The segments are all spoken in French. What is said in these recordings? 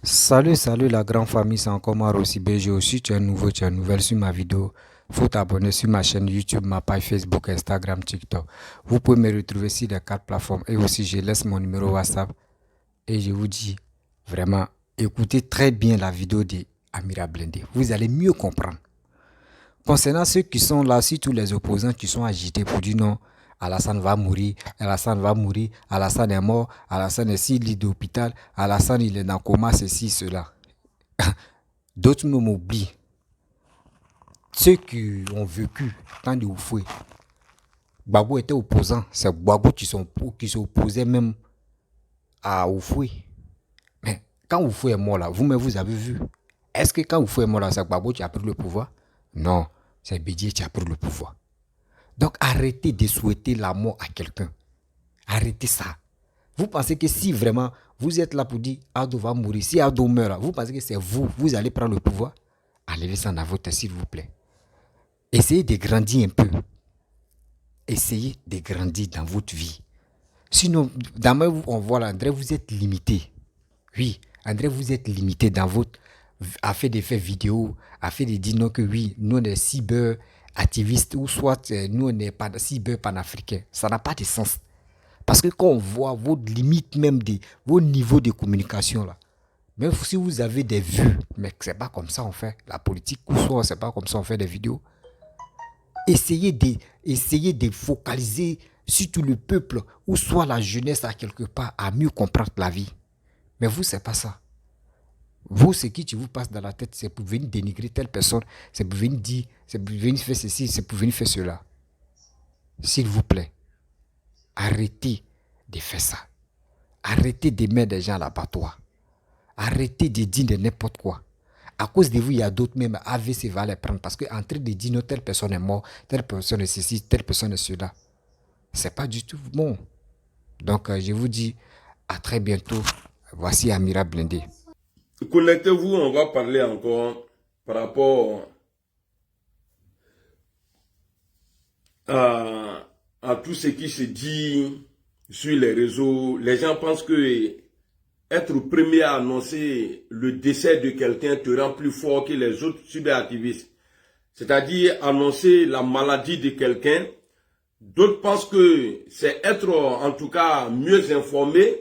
Salut la grande famille, c'est encore moi Rossi BG. Aussi, tu es nouveau, tu es nouvelle sur ma vidéo. Faut t'abonner sur ma chaîne YouTube, ma page Facebook, Instagram, TikTok. Vous pouvez me retrouver sur les quatre plateformes. Et aussi, je laisse mon numéro WhatsApp. Et je vous dis, vraiment, écoutez très bien la vidéo de Amira Blindé. Vous allez mieux comprendre. Concernant ceux qui sont là, surtout les opposants qui sont agités pour dire non, Alassane va mourir, Alassane va mourir, Alassane est mort, Alassane est sur lit d'hôpital, Alassane il est dans coma, ceci, cela. D'autres même oublient. Ceux qui ont vécu tant de Oufoué, Gbagbo était opposant. C'est Gbagbo qui s'opposait même à Oufoué. Mais quand Oufoué est mort là, vous-même vous avez vu. Est-ce que quand Oufoué est mort là, c'est Gbagbo qui a pris le pouvoir? Non, c'est Bédié qui a pris le pouvoir. Donc arrêtez de souhaiter la mort à quelqu'un. Arrêtez ça. Vous pensez que si vraiment vous êtes là pour dire Ado va mourir, si Ado meurt là, vous pensez que c'est vous allez prendre le pouvoir? Allez ça dans votre tête s'il vous plaît. Essayez de grandir un peu. Essayez de grandir dans votre vie. Sinon, dans ma on voit là, André, vous êtes limité. Oui, André, vous êtes limité dans votre affaire de faire vidéo, affaire de dire non que oui, nous on est cyber activistes ou soit nous on est pas cyber panafricains. Ça n'a pas de sens. Parce que quand on voit vos limites même de vos niveaux de communication là, même si vous avez des vues, mais c'est pas comme ça on fait la politique ou soit c'est pas comme ça on fait des vidéos. Essayez de focaliser sur tout le peuple ou soit la jeunesse à quelque part à mieux comprendre la vie. Mais vous, c'est pas ça. Vous, ce qui vous passe dans la tête, c'est pour venir dénigrer telle personne, c'est pour venir dire, c'est pour venir faire ceci, c'est pour venir faire cela. S'il vous plaît, arrêtez de faire ça. Arrêtez de mettre des gens à l'abattoir. Arrêtez de dire de n'importe quoi. À cause de vous, il y a d'autres même AVC va les prendre parce qu'en train de dire non, telle personne est morte, telle personne est ceci, telle personne est cela. C'est pas du tout bon. Donc, je vous dis à très bientôt. Voici Amira Blindé. Connectez-vous, on va parler encore par rapport à tout ce qui se dit sur les réseaux. Les gens pensent que être premier à annoncer le décès de quelqu'un te rend plus fort que les autres cyberactivistes. C'est-à-dire annoncer la maladie de quelqu'un. D'autres pensent que c'est être en tout cas mieux informé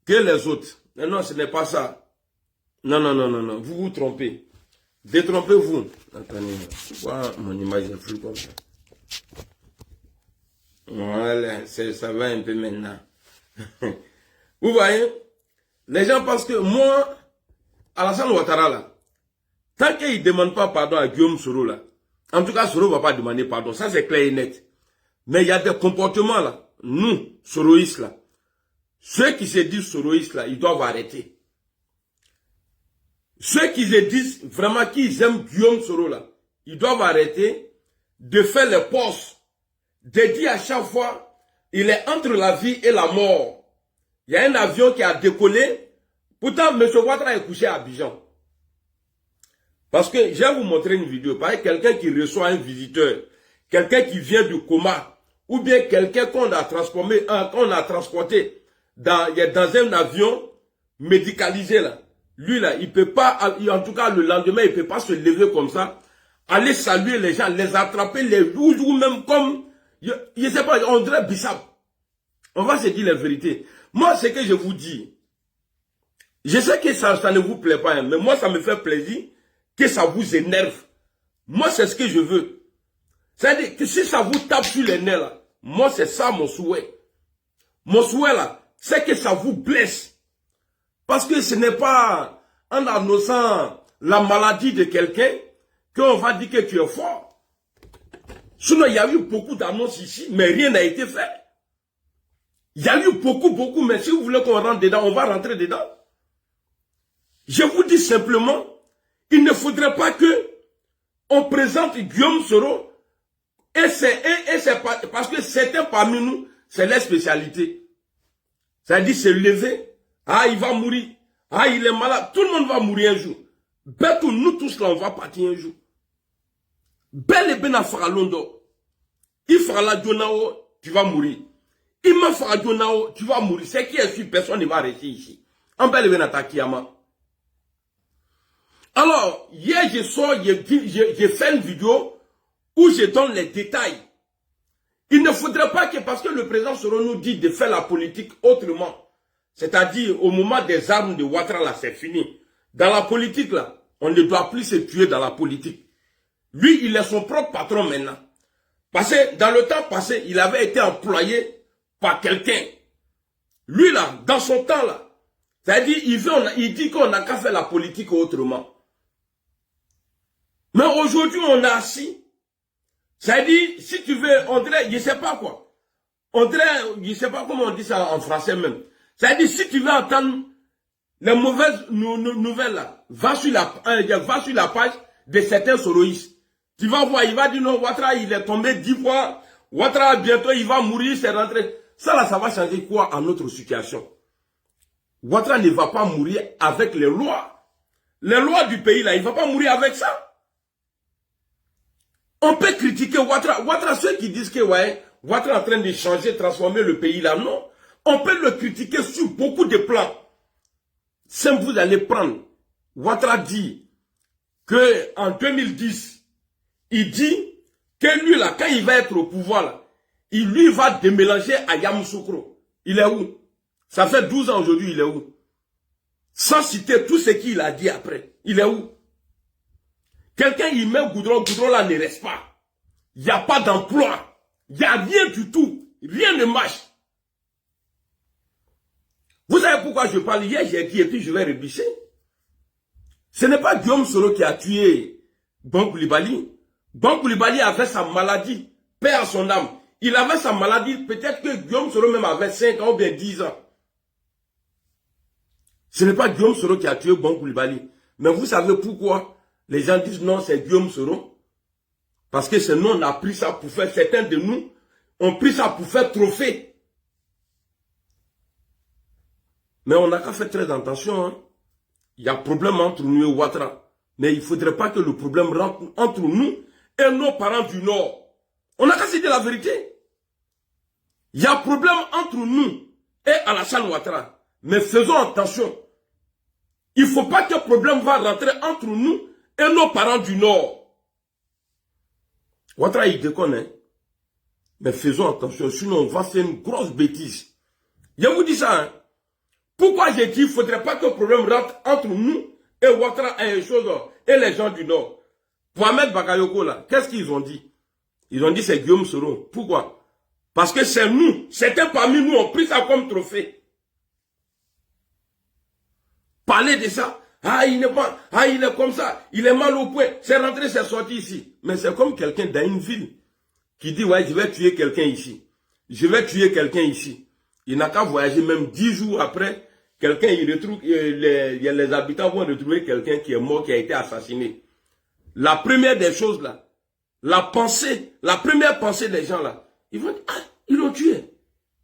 que les autres. Mais non, ce n'est pas ça. Non, vous vous trompez. Détrompez-vous. Attendez, pourquoi mon image est flou comme ça? Voilà, ça va un peu maintenant. Vous voyez? Les gens pensent que moi, Alassane Ouattara là, tant qu'il ne demande pas pardon à Guillaume Soro là, en tout cas Soro ne va pas demander pardon, ça c'est clair et net. Mais il y a des comportements là, nous, soroïstes là, ceux qui se disent soroïstes là, ils doivent arrêter. Ceux qui se disent vraiment qu'ils aiment Guillaume Soro là, ils doivent arrêter de faire les postes, de dire à chaque fois, il est entre la vie et la mort. Il y a un avion qui a décollé. Pourtant, M. Ouattara est couché à Abidjan. Parce que je vais vous montrer une vidéo. Par exemple, quelqu'un qui reçoit un visiteur, quelqu'un qui vient du coma, ou bien quelqu'un qu'on a transporté dans un avion médicalisé là. Lui là, il peut pas, en tout cas le lendemain, il peut pas se lever comme ça, aller saluer les gens, les attraper, les rouges ou même comme, je sais pas, on dirait Bissap. On va se dire la vérité. Moi, ce que je vous dis, je sais que ça ne vous plaît pas, hein, mais moi, ça me fait plaisir que ça vous énerve. Moi, c'est ce que je veux. C'est-à-dire que si ça vous tape sur les nerfs, là, moi, c'est ça mon souhait. Mon souhait, là, c'est que ça vous blesse. Parce que ce n'est pas en annonçant la maladie de quelqu'un qu'on va dire que tu es fort. Sinon, il y a eu beaucoup d'annonces ici, mais rien n'a été fait. Il y a eu beaucoup, mais si vous voulez qu'on rentre dedans, on va rentrer dedans. Je vous dis simplement, il ne faudrait pas que on présente Guillaume Soro et c'est parce que certains parmi nous, c'est leur spécialité. C'est-à-dire se lever, ah il va mourir, ah il est malade, tout le monde va mourir un jour. Betou, nous tous là, on va partir un jour. Bel et bien à Faralondo, il fera la Djonao, tu vas mourir. Il m'a fait Djonao, tu vas mourir. C'est qui est sûr, personne ne va rester ici. En bel et bien à Takiyama. Alors, hier, j'ai fait une vidéo où je donne les détails. Il ne faudrait pas que, parce que le président Soro nous dit de faire la politique autrement, c'est-à-dire au moment des armes de Ouattara, là, c'est fini. Dans la politique, là, on ne doit plus se tuer dans la politique. Lui, il est son propre patron maintenant. Parce que dans le temps passé, il avait été employé par quelqu'un. Lui, là, dans son temps, là, c'est-à-dire, il dit qu'on n'a qu'à faire la politique autrement. Mais aujourd'hui, on a assis. C'est-à-dire, si tu veux, on dirait, je ne sais pas quoi. On dirait, je ne sais pas comment on dit ça en français même. C'est-à-dire, si tu veux entendre les mauvaises nouvelles, là, va sur la page de certains soroïstes. Tu vas voir, il va dire non, Ouattara, il est tombé 10 fois. Ouattara, bientôt, il va mourir, c'est rentré. Ça, là, ça va changer quoi en notre situation? Ouattara ne va pas mourir avec les lois. Les lois du pays, là, il ne va pas mourir avec ça. On peut critiquer Ouattara. Ouattara, ceux qui disent que ouais, Ouattara est en train de changer, transformer le pays là, non. On peut le critiquer sur beaucoup de plans. Si vous allez prendre, Ouattara dit que en 2010, il dit que lui là, quand il va être au pouvoir là, il lui va démélanger à Yamoussoukro. Il est où? Ça fait 12 ans aujourd'hui, il est où? Sans citer tout ce qu'il a dit après. Il est où? Quelqu'un, il met goudron là ne reste pas. Il n'y a pas d'emploi. Il n'y a rien du tout. Rien ne marche. Vous savez pourquoi je parle? Hier, j'ai dit, et puis je vais rebusser. Ce n'est pas Guillaume Soro qui a tué Bon Coulibaly. Bon Coulibaly avait sa maladie. Paix à son âme. Il avait sa maladie. Peut-être que Guillaume Soro même avait 5 ans ou bien 10 ans. Ce n'est pas Guillaume Soro qui a tué Bon Coulibaly. Mais vous savez pourquoi les gens disent non, c'est Guillaume Soro? Parce que c'est nous, on a pris ça pour faire, certains de nous ont pris ça pour faire trophée. Mais on n'a qu'à faire très attention. Hein. Il y a problème entre nous et Ouattara. Mais il ne faudrait pas que le problème rentre entre nous et nos parents du Nord. On n'a qu'à se dire la vérité. Il y a problème entre nous et Alassane Ouattara. Mais faisons attention. Il ne faut pas que le problème va rentrer entre nous et nos parents du Nord. Ouattara, il déconne. Hein? Mais faisons attention, sinon on va faire une grosse bêtise. Je vous dis ça. Hein? Pourquoi j'ai dit qu'il ne faudrait pas que le problème rentre entre nous et Ouattara et les gens du Nord? Pour Ahmed Bakayoko, là, qu'est-ce qu'ils ont dit? Ils ont dit c'est Guillaume Soro. Pourquoi? Parce que c'est nous, certains parmi nous ont pris ça comme trophée. Parler de ça, ah il n'est pas, ah il est comme ça, il est mal au point, c'est rentré, c'est sorti ici. Mais c'est comme quelqu'un dans une ville qui dit ouais je vais tuer quelqu'un ici. Je vais tuer quelqu'un ici. Il n'a qu'à voyager même 10 jours après, quelqu'un, il retrouve, les habitants vont retrouver quelqu'un qui est mort, qui a été assassiné. La première des choses là, la première pensée des gens là, ils vont dire, ah, ils l'ont tué.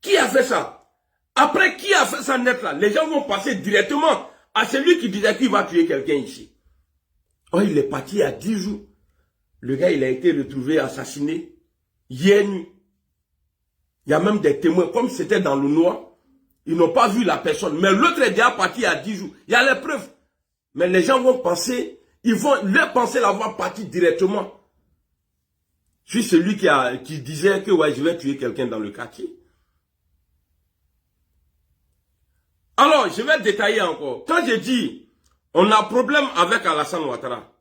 Qui a fait ça? Après, qui a fait ça net là? Les gens vont passer directement à celui qui disait qu'il va tuer quelqu'un ici. Oh, il est parti il y a 10 jours. Le gars, il a été retrouvé assassiné hier nuit. Il y a même des témoins, comme c'était dans le noir, ils n'ont pas vu la personne. Mais l'autre est déjà parti il y a 10 jours. Il y a les preuves. Mais les gens vont penser, ils vont leur penser l'avoir parti directement. Je suis celui qui disait que ouais, je vais tuer quelqu'un dans le quartier. Alors, je vais détailler encore. Quand je dis, on a problème avec Alassane Ouattara.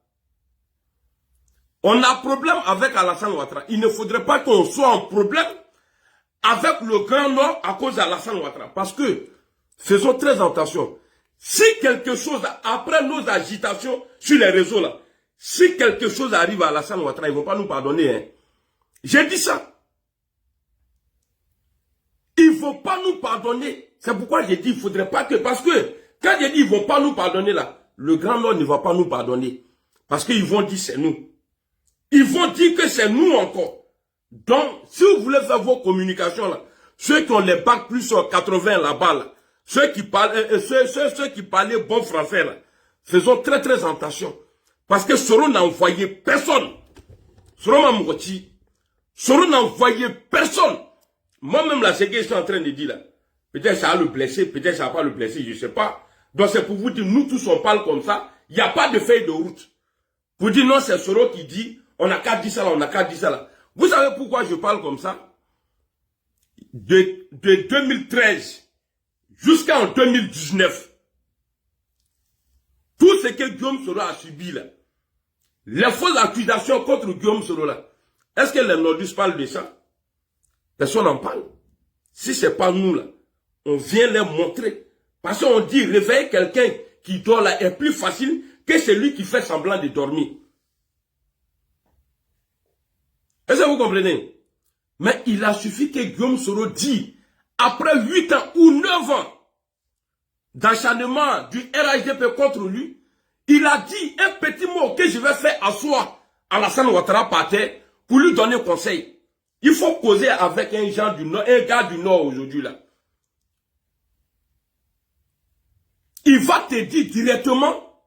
On a problème avec Alassane Ouattara. Il ne faudrait pas qu'on soit en problème avec le Grand Nord à cause d'Alassane Ouattara. Parce que, faisons très attention. Si quelque chose, après nos agitations sur les réseaux là, si quelque chose arrive à Alassane Ouattara, ils ne vont pas nous pardonner. Hein. J'ai dit ça. Ils ne vont pas nous pardonner. C'est pourquoi j'ai dit, il ne faudrait pas que... Parce que, quand j'ai dit, ils ne vont pas nous pardonner là, le Grand Nord ne va pas nous pardonner. Parce qu'ils vont dire, c'est nous. Ils vont dire que c'est nous encore. Donc, si vous voulez faire vos communications là, ceux qui ont les bacs plus sur 80 là-bas là, ceux qui parlaient bon français là, faisons très très attention. Parce que Soro n'a envoyé personne. Soro n'a envoyé personne. Moi-même là, ce que je suis en train de dire là, peut-être ça va le blesser, peut-être ça va pas le blesser, je ne sais pas. Donc c'est pour vous dire, nous tous on parle comme ça. Il n'y a pas de feuille de route. Vous dites non, c'est Soro qui dit, on n'a qu'à dire ça là, on n'a qu'à dire ça là. Vous savez pourquoi je parle comme ça? De 2013 jusqu'en 2019, tout ce que Guillaume Soro a subi là, les fausses accusations contre Guillaume Soro là, est-ce que les nordistes parlent de ça? Personne n'en parle. Si ce n'est pas nous là, on vient les montrer. Parce qu'on dit, réveiller quelqu'un qui dort là est plus facile que celui qui fait semblant de dormir. Est-ce que vous comprenez? Mais il a suffi que Guillaume Soro dise, après 8 ans ou 9 ans d'acharnement du RHDP contre lui, il a dit un petit mot que je vais faire asseoir Alassane Ouattara par terre pour lui donner conseil. Il faut causer avec un gars du Nord aujourd'hui là. Il va te dire directement,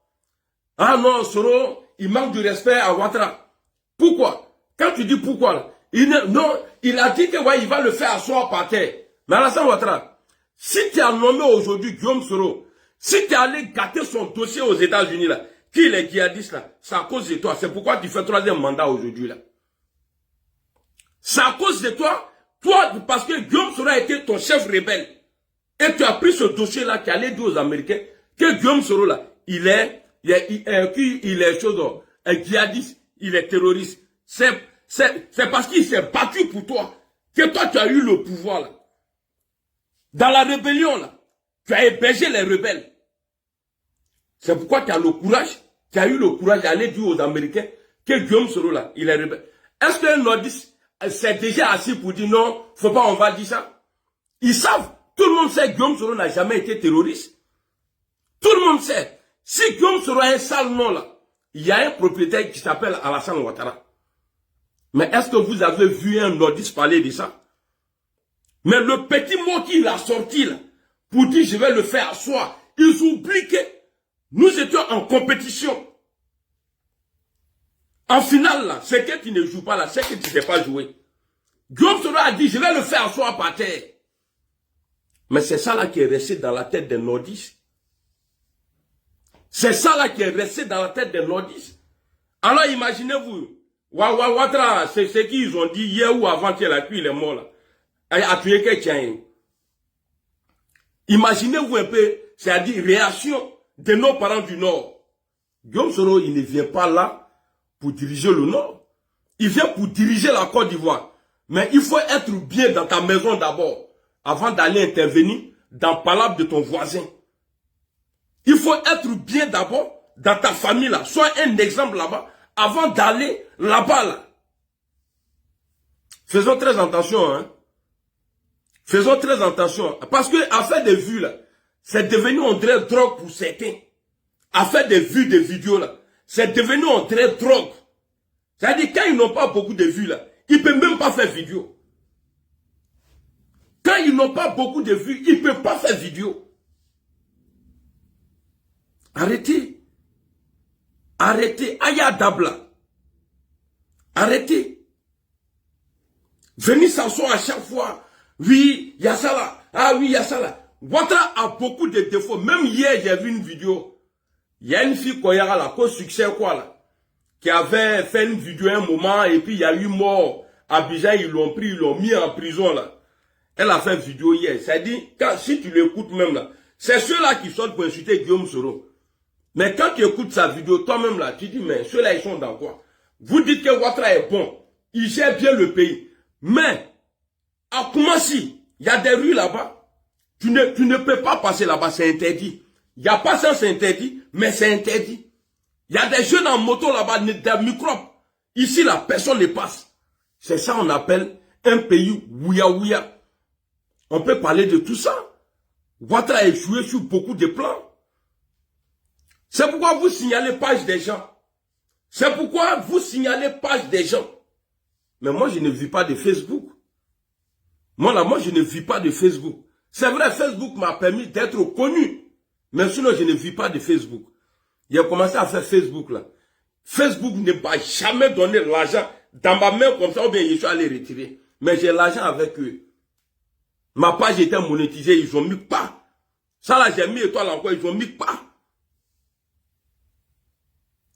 ah non, Soro, il manque du respect à Ouattara. Pourquoi? Quand tu dis pourquoi là, il a dit que ouais, il va le faire asseoir par terre. Mais Alassane Ouattara, si tu as nommé aujourd'hui Guillaume Soro, si tu es allé gâter son dossier aux États-Unis là, qui est djihadiste là, c'est à cause de toi. C'est pourquoi tu fais 3e mandat aujourd'hui là. C'est à cause de toi, parce que Guillaume Soro a été ton chef rebelle. Et tu as pris ce dossier là qui allait dire aux Américains que Guillaume Soro là, il est djihadiste, il est terroriste. C'est parce qu'il s'est battu pour toi que toi tu as eu le pouvoir là. Dans la rébellion là, tu as hébergé les rebelles. C'est pourquoi tu as eu le courage d'aller dire aux Américains que Guillaume Soro là, il est rebelle. Est-ce qu'un nordiste s'est déjà assis pour dire non, faut pas, on va dire ça? Ils savent, tout le monde sait que Guillaume Soro n'a jamais été terroriste. Tout le monde sait. Si Guillaume Soro a un sale nom là, il y a un propriétaire qui s'appelle Alassane Ouattara. Mais est-ce que vous avez vu un nordiste parler de ça? Mais le petit mot qu'il a sorti là, pour dire je vais le faire asseoir, ils oublient que nous étions en compétition. En finale là, c'est que tu ne joues pas là, c'est que tu ne sais pas jouer. Guillaume Soro a dit je vais le faire asseoir par terre. Mais c'est ça là qui est resté dans la tête des nordistes. C'est ça là qui est resté dans la tête des nordistes. Alors imaginez-vous, Ouattara, c'est ce qu'ils ont dit hier ou avant-hier, là, puis il est mort là. A tué quelqu'un. Imaginez-vous un peu, c'est-à-dire réaction de nos parents du Nord. Guillaume Soro, il ne vient pas là pour diriger le Nord. Il vient pour diriger la Côte d'Ivoire. Mais il faut être bien dans ta maison d'abord, avant d'aller intervenir dans le palabre de ton voisin. Il faut être bien d'abord dans ta famille là. Sois un exemple là-bas, avant d'aller là-bas là. Faisons très attention, hein. Faisons très attention. Parce que à faire des vues là, c'est devenu on dirait drogue pour certains. À faire des vues, des vidéos là, c'est devenu on dirait drogue. C'est-à-dire quand ils n'ont pas beaucoup de vues là, ils ne peuvent même pas faire vidéo. Quand ils n'ont pas beaucoup de vues, ils ne peuvent pas faire vidéo. Arrêtez. Arrêtez. Aya Dabla. Arrêtez. Venez s'asseoir à chaque fois. Oui, il y a ça là. Ah oui, il y a ça là. Ouattara a beaucoup de défauts. Même hier, j'ai vu une vidéo. Il y a une fille Koyara là, qu'au succès quoi là, qui avait fait une vidéo un moment et puis il y a eu mort. À Abidjan, ils l'ont pris, ils l'ont mis en prison là. Elle a fait une vidéo hier. Ça dit, si tu l'écoutes même là, c'est ceux-là qui sortent pour insulter Guillaume Soro. Mais quand tu écoutes sa vidéo, toi-même là, tu dis, mais ceux-là, ils sont dans quoi? Vous dites que Ouattara est bon. Il gère bien le pays. Mais, à Koumassi, il y a des rues là-bas. Tu ne peux pas passer là-bas, c'est interdit. Il n'y a pas ça, c'est interdit, mais c'est interdit. Il y a des jeunes en moto là-bas, des microbes. Ici, là, personne ne passe. C'est ça qu'on appelle un pays ouya-ouya. On peut parler de tout ça. Ouattara est joué sur beaucoup de plans. C'est pourquoi vous signalez page des gens. C'est pourquoi vous signalez page des gens. Mais moi, je ne vis pas de Facebook. Moi, je ne vis pas de Facebook. C'est vrai, Facebook m'a permis d'être connu. Mais sinon, je ne vis pas de Facebook. Il a commencé à faire Facebook, là. Facebook ne m'a jamais donné l'argent dans ma main comme ça, ou bien je suis allé retirer. Mais j'ai l'argent avec eux. Ma page était monétisée, ils ont mis pas. Ça là, j'ai mis étoile encore, ils ont mis pas.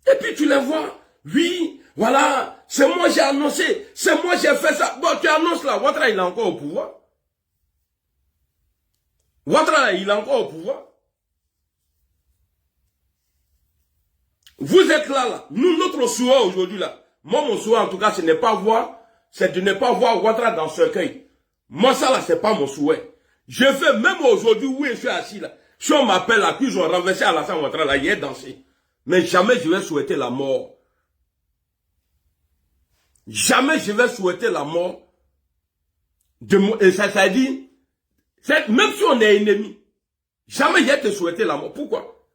Et puis tu les vois, oui, voilà, c'est moi j'ai annoncé, c'est moi j'ai fait ça. Bon, tu annonces là, Ouattara il est encore au pouvoir. Ouattara il est encore au pouvoir. Vous êtes là. Nous, notre souhait aujourd'hui là, moi mon souhait en tout cas, c'est de ne pas voir Ouattara dans ce cercueil. Moi ça là, c'est pas mon souhait. Je veux, même aujourd'hui où je suis assis là, si on m'appelle là, qu'ils ont renversé Alassane Ouattara là, il est dansé. Mais jamais je vais souhaiter la mort. Jamais je vais souhaiter la mort de mon... Et ça dit, même si on est ennemi, jamais je vais te souhaiter la mort. Pourquoi?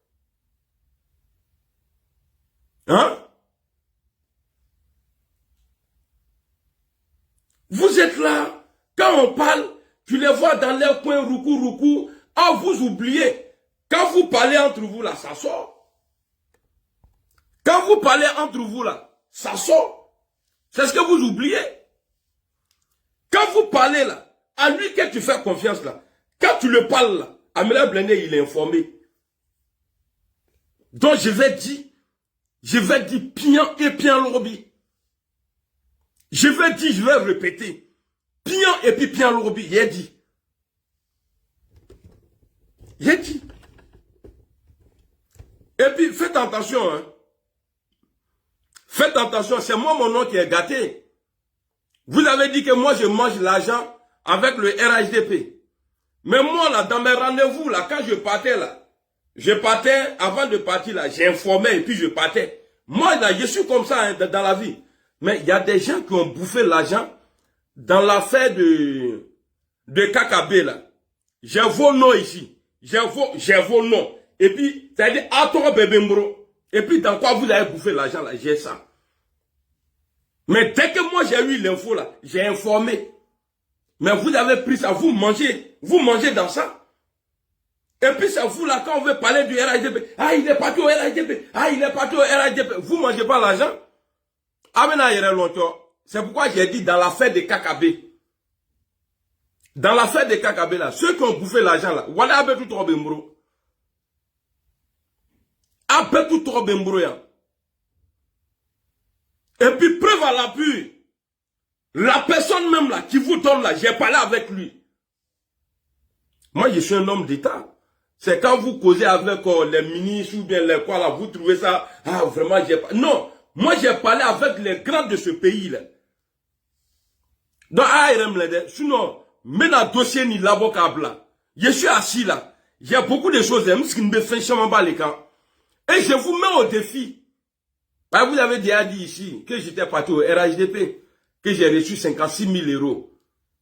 Hein? Vous êtes là, quand on parle, tu les vois dans leur coin, roucou. Ah, vous oubliez. Quand vous parlez entre vous là, ça sort. Quand vous parlez entre vous là, ça sort. C'est ce que vous oubliez. Quand vous parlez là, à lui que tu fais confiance là, quand tu le parles là, Amila Blindé, il est informé. Donc je vais dire Pian et Pian Lorobi. Je vais répéter. Pian et puis Pian Lorobi, il a dit. Il a dit. Et puis faites attention, hein. Faites attention, c'est moi mon nom qui est gâté. Vous avez dit que moi je mange l'argent avec le RHDP. Mais moi là, dans mes rendez-vous là, quand je partais là, avant de partir là, j'informais et puis je partais. Moi là, je suis comme ça hein, dans la vie. Mais il y a des gens qui ont bouffé l'argent dans l'affaire de KKB là. J'ai vos noms ici. J'ai vos noms. Et puis, ça dit, attends bébé mbro. Et puis, dans quoi vous avez bouffé l'argent là, j'ai ça. Mais dès que moi j'ai eu l'info là, j'ai informé. Mais vous avez pris ça, vous mangez dans ça. Et puis c'est vous là, quand on veut parler du RHDP, ah il est parti au RHDP, vous ne mangez pas l'argent. Ah maintenant longtemps. C'est pourquoi j'ai dit dans l'affaire de KKB. Dans l'affaire de KKB là, ceux qui ont bouffé l'argent là, voilà un peu tout trop bembro. Un peu tout trop bembro. Et puis preuve à l'appui, la personne même là qui vous donne là, j'ai parlé avec lui. Moi je suis un homme d'État. C'est quand vous causez avec les ministres ou bien les quoi là, vous trouvez ça, ah vraiment j'ai pas. Non, moi j'ai parlé avec les grands de ce pays là. Donc sinon, même dans le dossier ni l'avocat là, je suis assis là, j'ai beaucoup de choses, qui me fait chambrer pas les camps. Et je vous mets au défi. Vous avez déjà dit ici que j'étais parti au RHDP, que j'ai reçu 56 000 euros.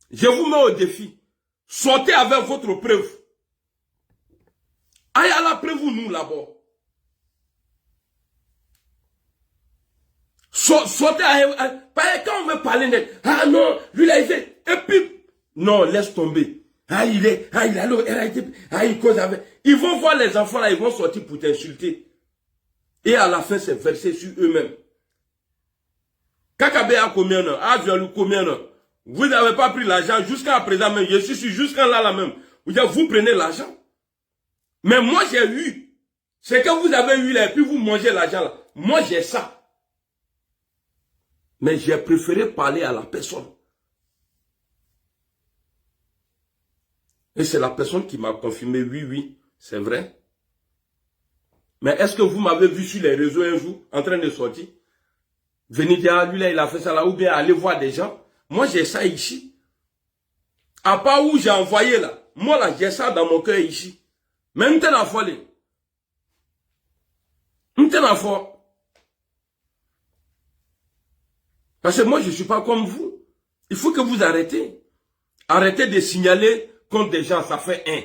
Je vous mets au défi. Sortez avec votre preuve. Aïe à la preuve, nous là-bas. Sortez quand on veut parler net. Ah non, lui là il fait. Et puis, non, laisse tomber. Ah il est allé au RHDP. Ah il cause avec. Ils vont voir les enfants là, ils vont sortir pour t'insulter. Et à la fin, c'est versé sur eux-mêmes. KKB a combien de a violé combien de vous n'avez pas pris l'argent jusqu'à présent même. Je suis sûr, jusqu'à là même. Vous prenez l'argent. Mais moi, j'ai eu. C'est que vous avez eu là, et puis vous mangez l'argent là. Moi, j'ai ça. Mais j'ai préféré parler à la personne. Et c'est la personne qui m'a confirmé, oui, c'est vrai. Mais est-ce que vous m'avez vu sur les réseaux un jour, en train de sortir? Venez dire, lui là, il a fait ça là, ou bien aller voir des gens. Moi, j'ai ça ici. À part où j'ai envoyé là, moi là, j'ai ça dans mon cœur ici. Mais m'ten a folle. M'ten a folle. Parce que moi, je ne suis pas comme vous. Il faut que vous arrêtez. Arrêtez de signaler contre des gens, ça fait un.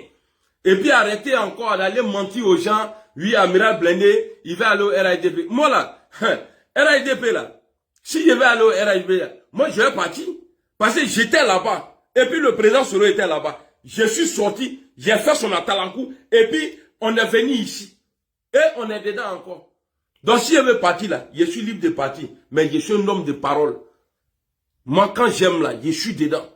Et puis arrêtez encore d'aller mentir aux gens. Oui, Amiral Blindé, il va aller au RHDP. Moi là, RHDP là, si je vais aller au RHDP là, moi je vais partir. Parce que j'étais là-bas. Et puis le président Soro était là-bas. Je suis sorti, j'ai fait son atalankou. Et puis on est venu ici. Et on est dedans encore. Donc si je veux partir là, je suis libre de partir. Mais je suis un homme de parole. Moi quand j'aime là, je suis dedans.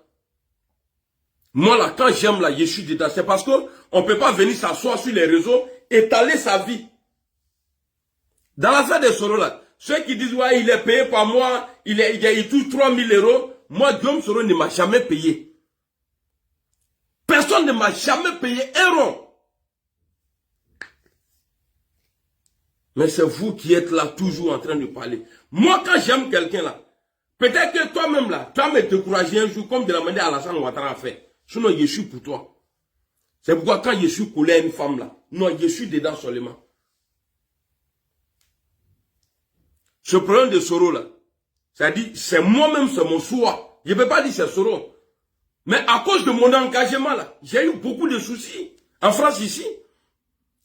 Moi là, quand j'aime là, je suis dedans. C'est parce que on ne peut pas venir s'asseoir sur les réseaux, étaler sa vie. Dans l'affaire de Soro là, ceux qui disent ouais, il est payé par mois, il touche 3 000 euros, moi Guillaume Soro ne m'a jamais payé. Personne ne m'a jamais payé un rond. Mais c'est vous qui êtes là toujours en train de parler. Moi quand j'aime quelqu'un là, peut-être que toi-même là, tu vas me décourager un jour comme de la manière Alassane Ouattara a fait. Sinon je suis pour toi. C'est pourquoi quand je suis collé à une femme là, non, je suis dedans seulement. Ce problème de Soro là, c'est-à-dire, c'est moi-même, c'est mon choix. Je ne peux pas dire c'est Soro. Mais à cause de mon engagement là, j'ai eu beaucoup de soucis. En France ici,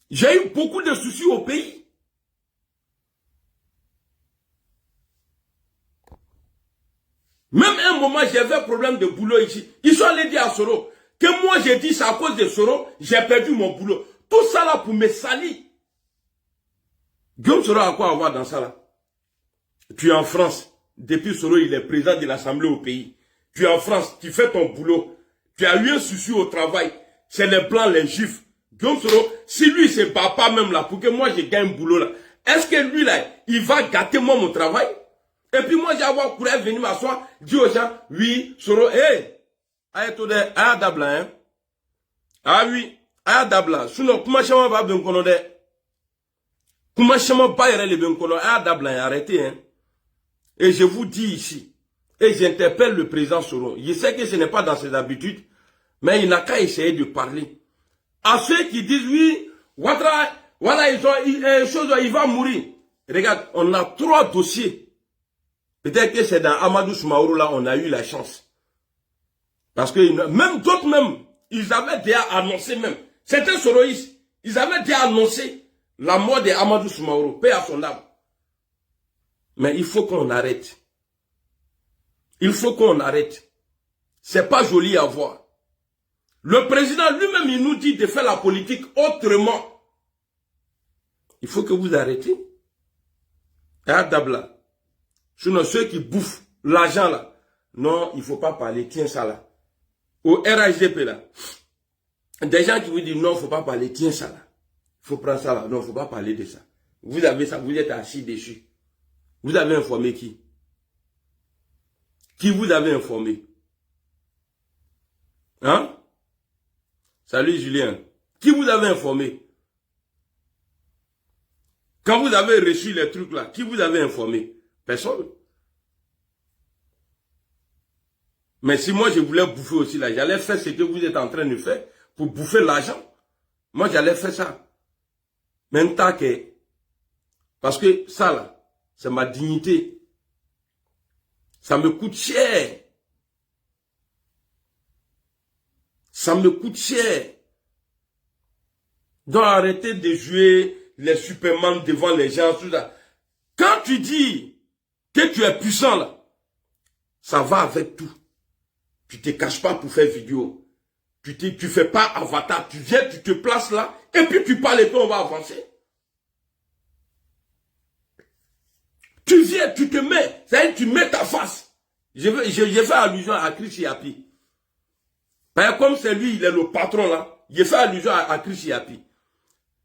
j'ai eu beaucoup de soucis au pays. Même un moment, j'avais un problème de boulot ici. Ils sont allés dire à Soro que moi j'ai dit c'est à cause de Soro, j'ai perdu mon boulot. Tout ça là pour me salir. Guillaume Soro a quoi à voir dans ça là? Tu es en France. Depuis Soro, il est président de l'Assemblée au pays. Tu es en France, tu fais ton boulot. Tu as eu un souci au travail. C'est les blancs, les juifs. Guillaume Soro, si lui se bat pas même là, pour que moi je gagne un boulot là, est-ce que lui là, il va gâter moi mon travail? Et puis moi j'ai avoir pour venir m'asseoir, dire aux gens, oui, Soro, hey, ayadabla, hein. Ah oui, ayadabla. Sinon, comment je vais bien connaître? Comment je vais pas y bien connaître? Ayadabla, arrêtez, hein. Et je vous dis ici, et j'interpelle le président Soro. Je sais que ce n'est pas dans ses habitudes, mais il n'a qu'à essayer de parler. À ceux qui disent, oui, Ouattara, voilà, il va mourir. Regarde, on a 3 dossiers. Peut-être que c'est dans Amadou Soumaoro, là, on a eu la chance. Parce que même d'autres même, ils avaient déjà annoncé même. Certains soroïstes, ils avaient déjà annoncé la mort de Amadou Soumaoro, paix à son âme. Mais il faut qu'on arrête. Il faut qu'on arrête. C'est pas joli à voir. Le président lui-même, il nous dit de faire la politique autrement. Il faut que vous arrêtez. Ah, Dabla. Sinon, ceux qui bouffent l'argent là, non, il ne faut pas parler, tiens ça là. Au RHDP là, des gens qui vous disent non, il ne faut pas parler, tiens ça là. Il faut prendre ça là, non, il ne faut pas parler de ça. Vous avez ça, vous êtes assis dessus. Vous avez informé qui? Qui vous avez informé? Hein? Salut Julien. Qui vous avez informé? Quand vous avez reçu les trucs là, qui vous avez informé? Personne. Mais si moi je voulais bouffer aussi là, j'allais faire ce que vous êtes en train de faire pour bouffer l'argent. Moi j'allais faire ça. Même tant que... Parce que ça là, c'est ma dignité. Ça me coûte cher. Ça me coûte cher. Donc arrêtez de jouer les Superman devant les gens. Tout ça. Quand tu dis que tu es puissant là, ça va avec tout. Tu ne te caches pas pour faire vidéo. Tu fais pas avatar. Tu viens, tu te places là, et puis tu parles et puis on va avancer. Tu viens, tu te mets, c'est-à-dire tu mets ta face. Je fais allusion à Chris Yapi. Comme c'est lui, il est le patron là, je fais allusion à Chris Yapi.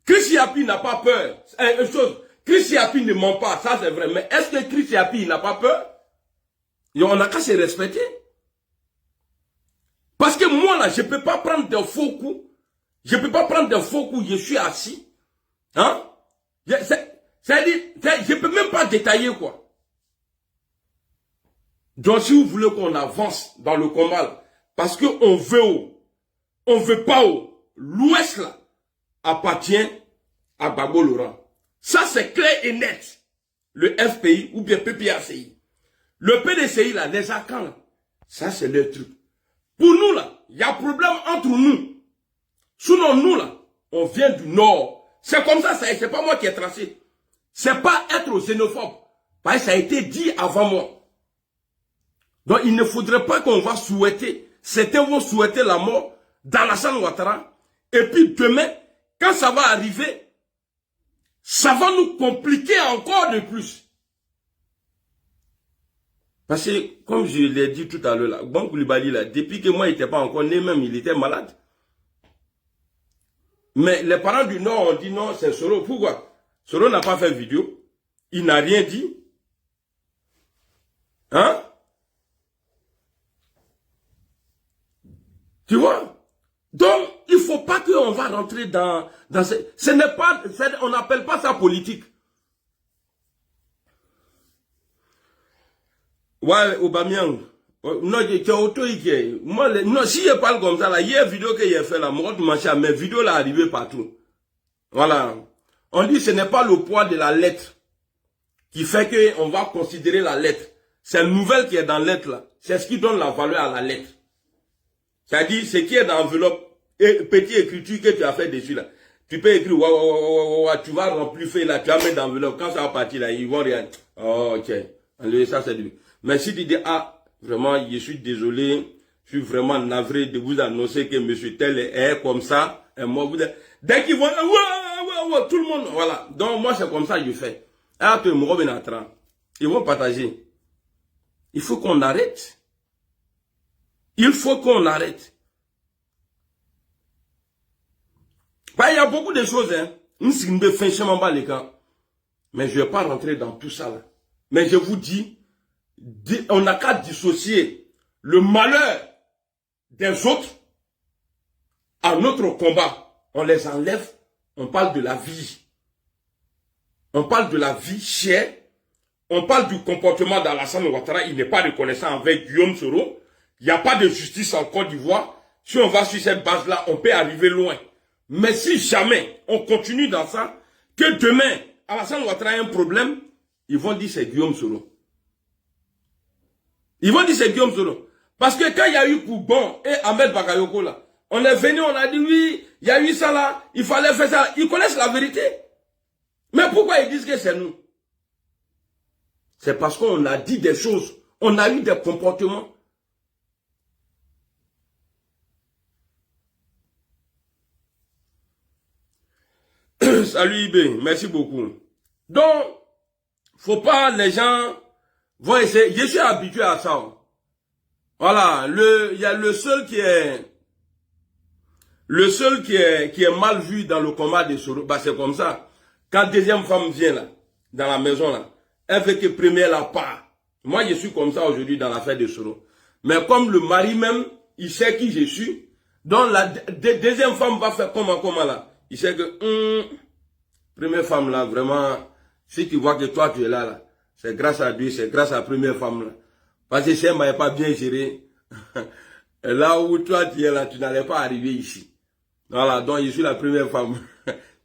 Chris Yapi n'a pas peur. Une chose, Chris Yapi ne ment pas, ça c'est vrai. Mais est-ce que Chris Yapi n'a pas peur? Et on n'a qu'à se respecter. Parce que moi là, je ne peux pas prendre des faux coups. Je ne peux pas prendre des faux coups, je suis assis. Hein? C'est-à-dire, je ne peux même pas détailler quoi. Donc si vous voulez qu'on avance dans le combat là, parce qu'on veut haut, on veut pas haut, l'Ouest là appartient à Gbagbo Laurent. Ça c'est clair et net. Le FPI ou bien PPACI. Le PDCI là, les Akans là, ça c'est leur truc. Pour nous là, il y a problème entre nous. Sinon nous là, on vient du Nord. C'est comme ça, c'est pas moi qui ai tracé. C'est pas être xénophobe. Parce que ça a été dit avant moi. Donc il ne faudrait pas qu'on va souhaiter, certains vont souhaiter la mort d'Alassane Ouattara. Et puis demain, quand ça va arriver, ça va nous compliquer encore de plus. Parce que, comme je l'ai dit tout à l'heure, Ban Coulibaly, là, depuis que moi, il n'était pas encore né même, il était malade. Mais les parents du Nord ont dit non, c'est Soro. Pourquoi? Soro n'a pas fait vidéo. Il n'a rien dit. Hein? Tu vois? Donc, il ne faut pas qu'on va rentrer dans ce n'est pas, on n'appelle pas ça politique. Ouais, Aubameyang. Non, tu auto moi, non, si je parle comme ça, là, il y a une vidéo que j'ai fait là, moi, mes vidéos là arrivées partout. Voilà. On dit que ce n'est pas le poids de la lettre qui fait qu'on va considérer la lettre. C'est une nouvelle qui est dans la lettre là. C'est ce qui donne la valeur à la lettre. C'est-à-dire, ce qui est dans l'enveloppe, et petite écriture que tu as fait dessus là. Tu peux écrire, tu vas remplir fait là, tu vas mettre dans l'enveloppe. Quand ça va partir là, ils vont rien. Oh, ok. Ça, c'est du. Mais si tu dis, ah, vraiment, je suis désolé, je suis vraiment navré de vous annoncer que monsieur tel est comme ça, et moi, vous êtes. Dès qu'ils vont, tout le monde, voilà. Donc, moi, c'est comme ça que je fais. Ah, tu me ils vont partager. Il faut qu'on arrête. Il faut qu'on arrête. Bah, il y a beaucoup de choses, hein. Mais je ne vais pas rentrer dans tout ça, là. Mais je vous dis, on n'a qu'à dissocier le malheur des autres à notre combat. On les enlève, on parle de la vie. On parle de la vie chère. On parle du comportement d'Alassane Ouattara. Il n'est pas reconnaissant avec Guillaume Soro. Il n'y a pas de justice en Côte d'Ivoire. Si on va sur cette base-là, on peut arriver loin. Mais si jamais on continue dans ça, que demain, Alassane Ouattara a un problème, ils vont dire c'est Guillaume Soro. Ils vont dire c'est Guillaume Soro. Parce que quand il y a eu Koubon et Ahmed Bakayoko là, on est venu, on a dit oui, il y a eu ça là, il fallait faire ça. Ils connaissent la vérité. Mais pourquoi ils disent que c'est nous? C'est parce qu'on a dit des choses. On a eu des comportements. Salut Ibé, merci beaucoup. Donc, faut pas, les gens vont essayer. Je suis habitué à ça. Voilà, il y a le seul qui est mal vu dans le combat de Soro. Bah, c'est comme ça. Quand deuxième femme vient là, dans la maison là, elle veut que première la part. Moi, je suis comme ça aujourd'hui dans l'affaire de Soro. Mais comme le mari même, il sait qui je suis, donc la deuxième femme va faire comment là. Il sait que, première femme là, vraiment, si tu vois que toi tu es là, c'est grâce à Dieu, c'est grâce à la première femme là. Parce que si elle m'avait pas bien géré, là où toi tu es là, tu n'allais pas arriver ici. Voilà, donc je suis la première femme.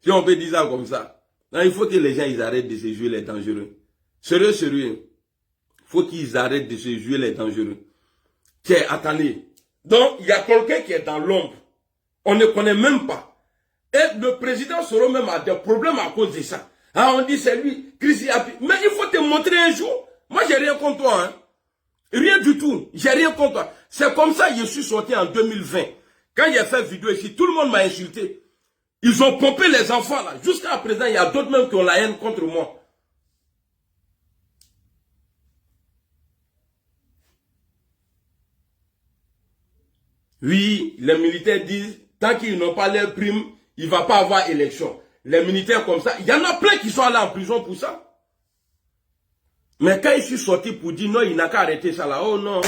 Si on peut dire ça comme ça. Non, il faut que les gens ils arrêtent de se jouer les dangereux. Sérieux. Il faut qu'ils arrêtent de se jouer les dangereux. Tiens, attendez. Donc, il y a quelqu'un qui est dans l'ombre. On ne connaît même pas. Et le président Soro même a des problèmes à cause de ça. Ah, on dit c'est lui, Chris Yapi. Mais il faut te montrer un jour. Moi, j'ai rien contre toi, hein. Rien du tout. J'ai rien contre toi. C'est comme ça que je suis sorti en 2020. Quand j'ai fait vidéo ici, tout le monde m'a insulté. Ils ont pompé les enfants là. Jusqu'à présent, il y a d'autres même qui ont la haine contre moi. Oui, les militaires disent, tant qu'ils n'ont pas leur prime, il ne va pas avoir élection. Les militaires comme ça, il y en a plein qui sont allés en prison pour ça. Mais quand ils sont sortis pour dire non, il n'a qu'à arrêter ça là. Oh non,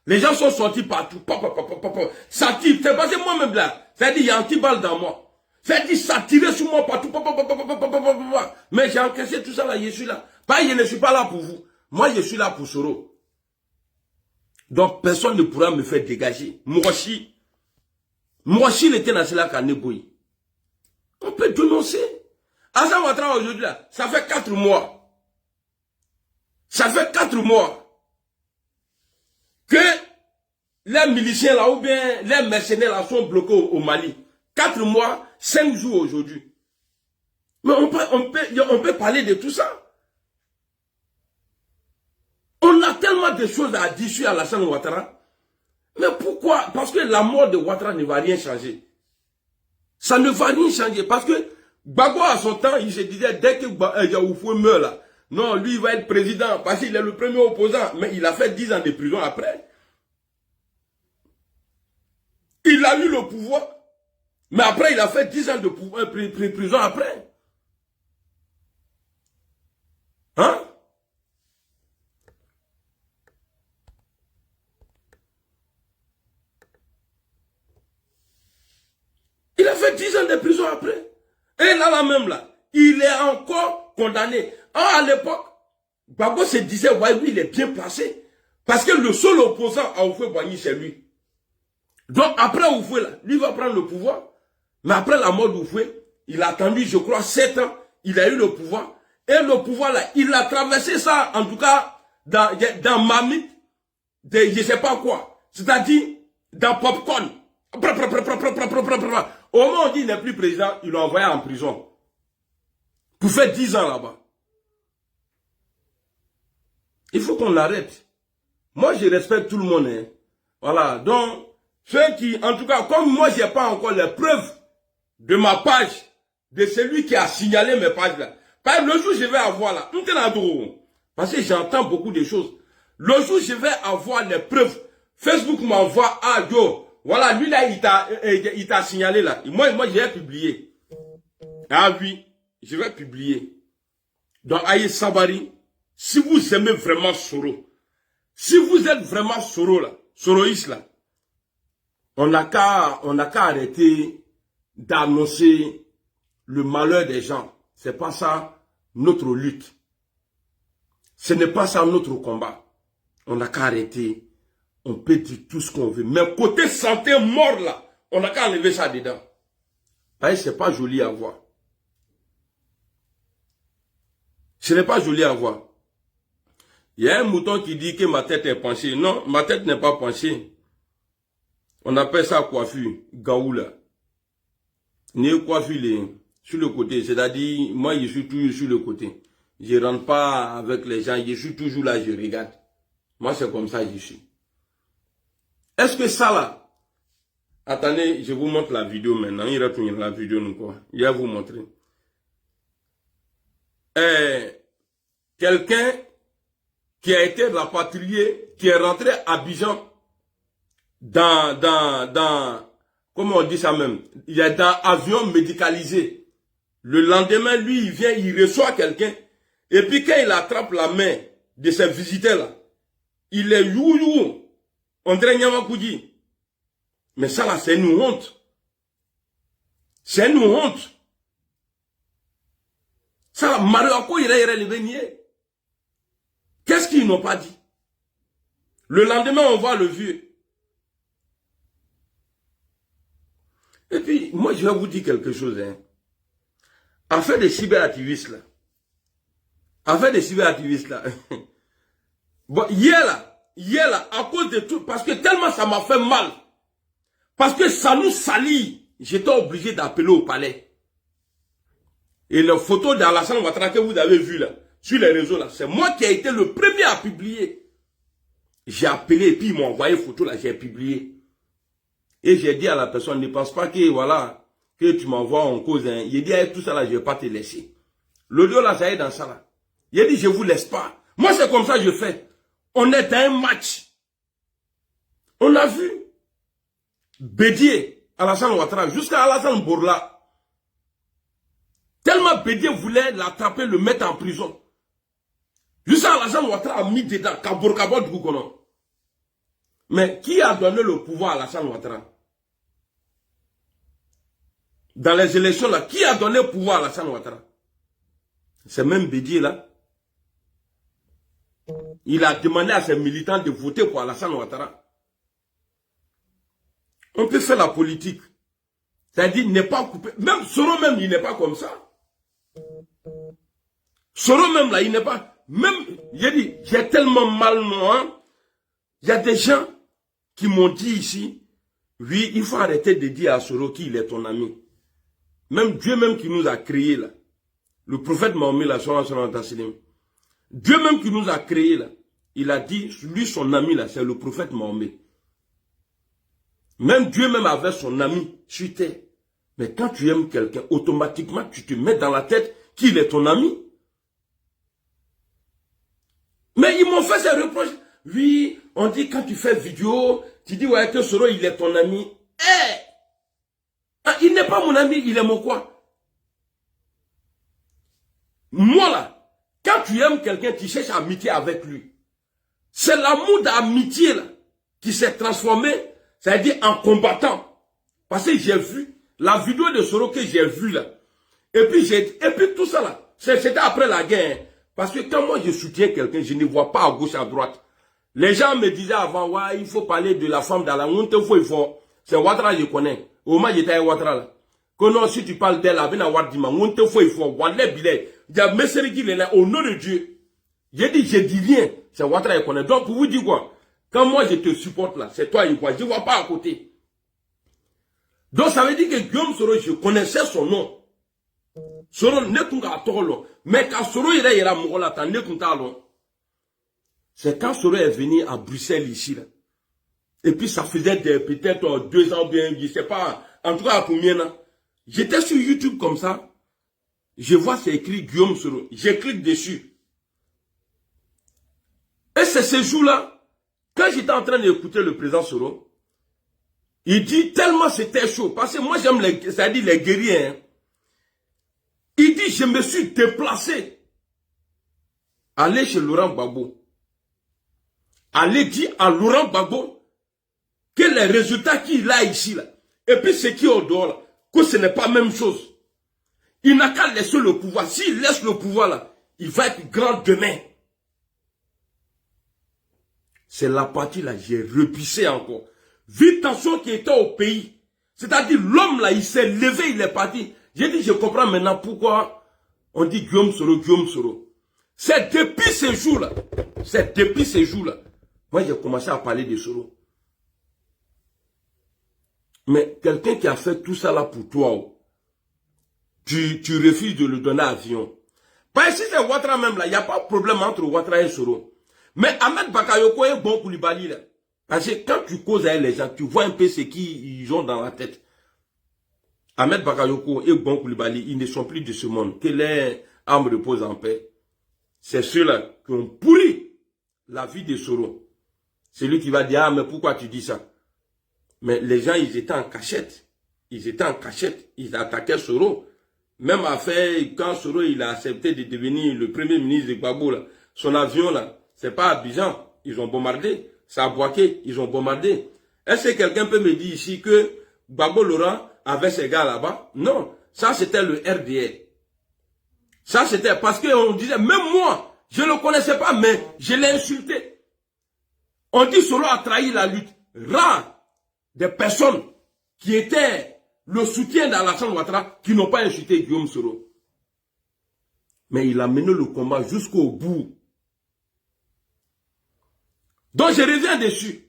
les gens sont sortis partout. Ça tire. C'est parce que moi-même là, ça dit il y a un petit balle dans moi. Ça dit ça tirait sur moi partout. Mais j'ai encaissé tout ça là, je suis là. Pas, je ne suis pas là pour vous. Moi, je suis là pour Soro. Donc, personne ne pourra me faire dégager. Moi aussi, il était dans cela qu'à Neboui. On peut dénoncer. Alassane Ouattara aujourd'hui là, ça fait 4 mois. Ça fait 4 mois que les miliciens là, ou bien les mercenaires là sont bloqués au Mali. 4 mois, 5 jours aujourd'hui. Mais on peut parler de tout ça. On a tellement de choses à dire sur Alassane Ouattara. Mais pourquoi? Parce que la mort de Ouattara ne va rien changer. Ça ne va rien changer. Parce que Gbagbo à son temps, il se disait, dès que Yaoufou meurt là, non, lui il va être président parce qu'il est le premier opposant. Mais il a fait 10 ans de prison après. Il a eu le pouvoir. Mais après, il a fait 10 ans de prison après. Hein? Il a fait 10 ans de prison après. Et là même, là, il est encore condamné. À l'époque, Gbagbo se disait, ouais, lui, il est bien placé. Parce que le seul opposant à Houphouët-Boigny, c'est lui. Donc, après Houphouët, là, lui va prendre le pouvoir. Mais après la mort d'Houphouët, il a attendu, je crois, 7 ans. Il a eu le pouvoir. Et le pouvoir, là, il a traversé ça, en tout cas, dans Mamite, de je ne sais pas quoi. C'est-à-dire, dans Popcorn. Au moment où on dit qu'il n'est plus président, il l'a envoyé en prison. Pour faire 10 ans là-bas. Il faut qu'on l'arrête. Moi, je respecte tout le monde. Hein. Voilà. Donc, ceux qui, en tout cas, comme moi, je n'ai pas encore les preuves de ma page, de celui qui a signalé mes pages là. Par exemple, le jour où je vais avoir là, parce que j'entends beaucoup de choses. Le jour où je vais avoir les preuves, Facebook m'envoie, ah yo, voilà, lui là, il t'a signalé là. Moi, je vais publier. Ah oui, je vais publier. Donc, Aïe Sabari, si vous aimez vraiment Soro, si vous êtes vraiment Soro là, Soroïs là, on n'a qu'à arrêter d'annoncer le malheur des gens. C'est pas ça notre lutte. Ce n'est pas ça notre combat. On n'a qu'à arrêter. On peut dire tout ce qu'on veut. Mais côté santé mort là, on n'a qu'à enlever ça dedans. C'est pas joli à voir. Ce n'est pas joli à voir. Il y a un mouton qui dit que ma tête est penchée. Non, ma tête n'est pas penchée. On appelle ça coiffure, gaoula. Né coiffure sur le côté. C'est-à-dire, moi je suis toujours sur le côté. Je ne rentre pas avec les gens. Je suis toujours là, je regarde. Moi c'est comme ça que je suis. Est-ce que ça là, attendez, je vous montre la vidéo maintenant. Il retourne la vidéo nous quoi. Je vais vous montrer. Quelqu'un qui a été rapatrié, qui est rentré à Abidjan comment on dit ça même, il est dans avion médicalisé. Le lendemain, lui, il vient, il reçoit quelqu'un. Et puis quand il attrape la main de ses visiteurs là, il est you. On dirait Nyamakoudi. Mais ça là, c'est une honte. C'est une honte. Ça là, Mariako, il est relevé. Qu'est-ce qu'ils n'ont pas dit? Le lendemain, on voit le vieux. Et puis, moi, je vais vous dire quelque chose. Hein. Affaire des cyberactivistes, là. Bon, hier, là, à cause de tout, parce que tellement ça m'a fait mal. Parce que ça nous salit. J'étais obligé d'appeler au palais. Et la photo d'Alassane Ouattara que vous avez vu, là, sur les réseaux, là, c'est moi qui ai été le premier à publier. J'ai appelé et puis ils m'ont envoyé photo, là, j'ai publié. Et j'ai dit à la personne, ne pense pas que, voilà, que tu m'envoies en cause. Hein. Il dit, tout ça là, je ne vais pas te laisser. L'audio là, ça est dans ça là. Il dit, je ne vous laisse pas. Moi, c'est comme ça que je fais. On est dans un match. On a vu Bédier, Alassane Ouattara, jusqu'à Alassane Bourla. Tellement Bédier voulait l'attraper, le mettre en prison. Jusqu'à Alassane Ouattara a mis dedans, Kabourkabo du Goukonon. Mais qui a donné le pouvoir à Alassane Ouattara? Dans les élections là, qui a donné le pouvoir à Alassane Ouattara? C'est même Bédier là. Il a demandé à ses militants de voter pour Alassane Ouattara. On peut faire la politique. C'est-à-dire n'est pas coupé. Même Soro même, il n'est pas comme ça. Soro même là, il n'est pas. Même, j'ai dit, j'ai tellement mal moi. Il y a des gens qui m'ont dit ici, oui, il faut arrêter de dire à Soro qu'il est ton ami. Même Dieu même qui nous a créés là. Le prophète Mahomet là, Dieu même qui nous a créés là. Il a dit, lui son ami là, c'est le prophète Mahomet. Même Dieu même avait son ami sur terre. Mais quand tu aimes quelqu'un, automatiquement tu te mets dans la tête qu'il est ton ami. Mais ils m'ont fait ces reproches. Oui, on dit quand tu fais vidéo, tu dis ouais que Soro il est ton ami. Il n'est n'est pas mon ami, il est mon quoi? Moi là, quand tu aimes quelqu'un, tu cherches amitié avec lui. C'est l'amour d'amitié là qui s'est transformé, c'est-à-dire en combattant. Parce que j'ai vu la vidéo de Soro que j'ai vue là. Et puis tout ça là, c'était après la guerre. Hein. Parce que quand moi je soutiens quelqu'un, je ne vois pas à gauche, à droite. Les gens me disaient avant, ouais, il faut parler de la femme dans la honte, il faut. C'est Ouattara, je connais. Au moins, j'étais à Ouattara là. Que non, si tu parles d'elle, avec la Ouattara, honte, il faut. Ouattara, billet. Au nom de Dieu. J'ai dit, je dis rien. C'est Ouattara, je connais. Donc, pour vous dire quoi? Quand moi je te supporte là, c'est toi et quoi. Je ne vois pas à côté. Donc, ça veut dire que Guillaume Soro, je connaissais son nom. Soro ne kunga tolo, mais quand Soro ira mogola ta ne kunta long. C'est quand Soro est venu à Bruxelles ici là. Et puis ça faisait peut-être 2 ans bien, je sais pas, en tout cas à combien là. J'étais sur YouTube comme ça, je vois c'est écrit Guillaume Soro, je clique dessus. Et c'est ce jour-là, quand j'étais en train d'écouter le président Soro, il dit tellement c'était chaud, parce que moi j'aime c'est-à-dire les guerriers, hein. Il dit, je me suis déplacé. Allez chez Laurent Gbagbo. Allez dire à Laurent Gbagbo que les résultats qu'il a ici, là, et puis ce qui est au dehors, là, que ce n'est pas la même chose. Il n'a qu'à laisser le pouvoir. S'il laisse le pouvoir, là, il va être grand demain. C'est la partie là, j'ai repoussé encore. Vu la tension qui était au pays, c'est-à-dire l'homme là, il s'est levé, il est parti. J'ai dit, je comprends maintenant pourquoi on dit Guillaume Soro, Guillaume Soro. C'est depuis ces jours-là, moi j'ai commencé à parler de Soro. Mais quelqu'un qui a fait tout ça là pour toi, tu refuses de le donner avion. Parce que si c'est Ouattara même là, il n'y a pas de problème entre Ouattara et Soro. Mais Ahmed Bakayoko est bon Koulibaly là. Parce que quand tu causes avec les gens, tu vois un peu ce qu'ils ont dans la tête. Ahmed Bakayoko et Bon Koulibaly, ils ne sont plus de ce monde. Que les âmes reposent en paix. C'est ceux-là qui ont pourri la vie de Soro. C'est lui qui va dire, ah mais pourquoi tu dis ça? Mais les gens, ils étaient en cachette. Ils attaquaient Soro. Même quand Soro il a accepté de devenir le premier ministre de Gbagbo, là, son avion, là, c'est pas Abidjan. Ils ont bombardé. C'est à Boaké, ils ont bombardé. Est-ce que quelqu'un peut me dire ici que Gbagbo Laurent avait ces gars là-bas? Non. Ça, c'était le RDR. Ça, c'était parce qu'on disait, même moi, je ne le connaissais pas, mais je l'ai insulté. On dit Soro a trahi la lutte. Rare des personnes qui étaient le soutien d'Alassane Ouattara qui n'ont pas insulté Guillaume Soro. Mais il a mené le combat jusqu'au bout. Donc je reviens dessus.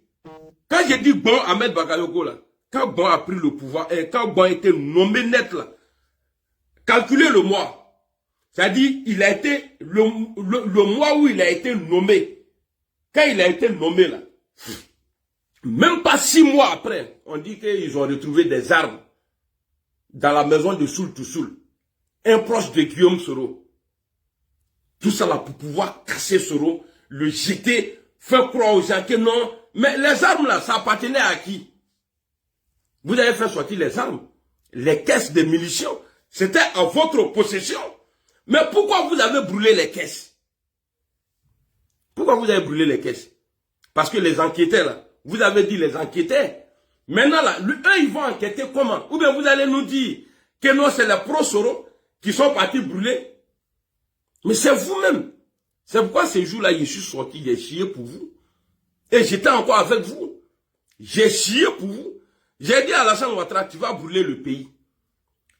Quand j'ai dit bon Ahmed Bakayoko là, quand Bon a pris le pouvoir, et quand Bon a été nommé net là, calculez le mois. C'est-à-dire, il a été, le mois où il a été nommé, quand il a été nommé là, même pas 6 mois après, on dit qu'ils ont retrouvé des armes dans la maison de Soul to Soul. Un proche de Guillaume Soro. Tout ça là pour pouvoir casser Soro, le jeter, faire croire aux gens que non. Mais les armes là, ça appartenait à qui? Vous avez fait sortir les armes. Les caisses de munitions, c'était en votre possession. Mais pourquoi vous avez brûlé les caisses? Pourquoi vous avez brûlé les caisses? Parce que les enquêteurs là, vous avez dit les enquêteurs. Maintenant là, eux ils vont enquêter comment? Ou bien vous allez nous dire que non, c'est les pro-Soro qui sont partis brûler. Mais c'est vous-même. C'est pourquoi ces jours-là, je suis sorti, j'ai chié pour vous. Et j'étais encore avec vous. J'ai chié pour vous. J'ai dit à Alassane Ouattara, tu vas brûler le pays.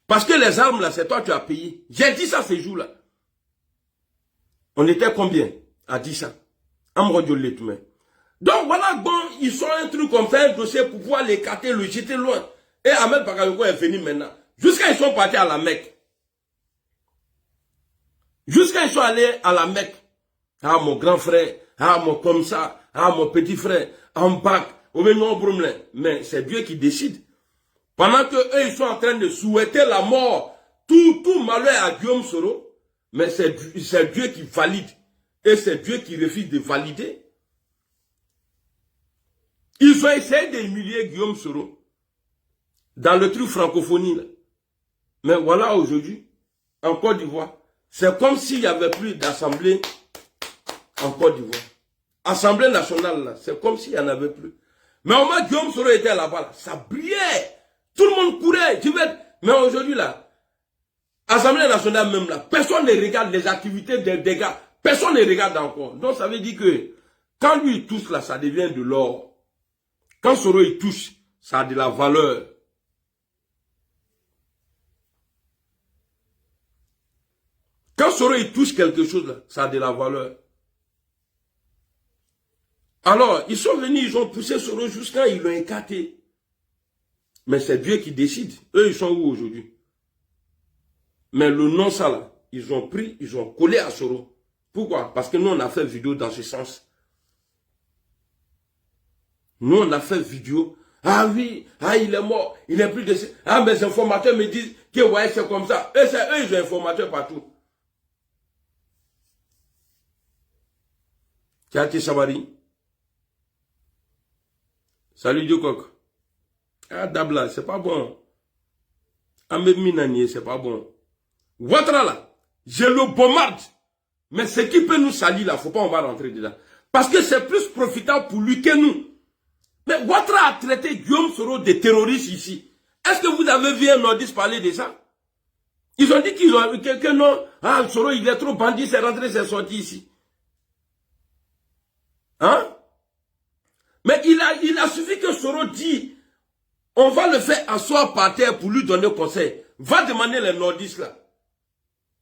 Parce que les armes là, c'est toi qui as payé. J'ai dit ça ces jours-là. On était combien à dire ça? Donc voilà, bon, ils sont un truc comme ça, un dossier pour pouvoir l'écarter, le jeter loin. Et Ahmed Bakayoko est venu maintenant. Jusqu'à ils sont partis à la Mecque. Jusqu'à ils sont allés à la Mecque. Ah mon grand frère, ah mon comme ça, ah mon petit frère, en bac, mais c'est Dieu qui décide. Pendant que eux ils sont en train de souhaiter la mort, tout malheur à Guillaume Soro, mais c'est Dieu qui valide. Et c'est Dieu qui refuse de valider. Ils ont essayé d'humilier Guillaume Soro dans le truc francophonie. Là. Mais voilà aujourd'hui, en Côte d'Ivoire, c'est comme s'il n'y avait plus d'assemblée en Côte d'Ivoire. Assemblée nationale, là, c'est comme s'il n'y en avait plus. Mais au moins, Guillaume Soro était là-bas, là. Ça brillait. Tout le monde courait. Mais aujourd'hui, là, Assemblée nationale même, là, personne ne regarde les activités des gars. Personne ne regarde encore. Donc, ça veut dire que quand lui, il touche, là, ça devient de l'or. Quand Soro, il touche, ça a de la valeur. Quand Soro, il touche quelque chose, là, ça a de la valeur. Alors, ils sont venus, ils ont poussé Soro jusqu'à ils l'ont écarté. Mais c'est Dieu qui décide. Eux, ils sont où aujourd'hui? Mais le non, ça là, ils ont pris, ils ont collé à Soro. Pourquoi? Parce que nous, on a fait vidéo dans ce sens. Nous, on a fait vidéo. Ah oui, ah, il est mort, il n'est plus de... Ah, mes informateurs me disent que ouais, c'est comme ça. Eux, c'est eux, ils ont informateurs partout. Tiati Sabari. Salut Diokok. Ah, Dabla, c'est pas bon. Ahmed Minani, c'est pas bon. Ouattara là, je le bombarde. Mais ce qui peut nous salir là, faut pas on va rentrer dedans. Parce que c'est plus profitable pour lui que nous. Mais Ouattara a traité Guillaume Soro de terroriste ici. Est-ce que vous avez vu un nordiste parler de ça? Ils ont dit qu'ils ont que non. Ah, Soro, il est trop bandit, c'est rentré, c'est sorti ici. Hein? Mais il a suffi que Soro dit, on va le faire asseoir par terre pour lui donner conseil. Va demander les nordistes là.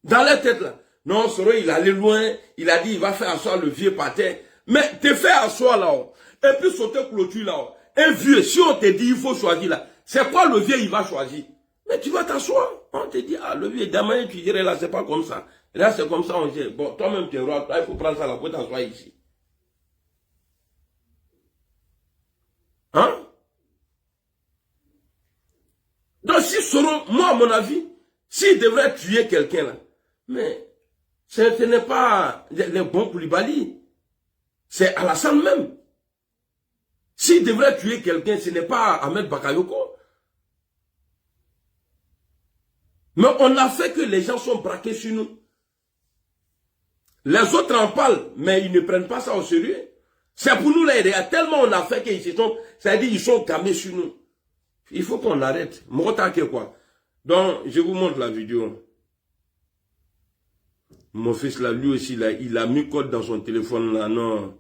Dans leur tête là. Non, Soro, il allait loin. Il a dit, il va faire asseoir le vieux par terre. Mais te faire asseoir là-haut. Et puis sauter clôture là-haut. Un vieux, si on te dit, il faut choisir là. C'est quoi le vieux, il va choisir? Mais tu vas t'asseoir. On te dit, ah, le vieux, demain, tu dirais là, c'est pas comme ça. Et là, c'est comme ça, on dit, bon, toi-même, tu es roi. Là, il faut prendre ça là pour t'asseoir ici. Hein? Donc si Soro, moi à mon avis, s'il devrait tuer quelqu'un là, mais ce n'est pas les bons Koulibaly, c'est Alassane même. S'il devrait tuer quelqu'un, ce n'est pas Ahmed Bakayoko. Mais on a fait que les gens sont braqués sur nous. Les autres en parlent, mais ils ne prennent pas ça au sérieux. C'est pour nous là, il y a tellement on a fait qu'ils se sont, c'est-à-dire ils sont gamés sur nous. Il faut qu'on arrête. Quoi. Donc, je vous montre la vidéo. Mon fils là, lui aussi, là, il a mis code dans son téléphone là. Non.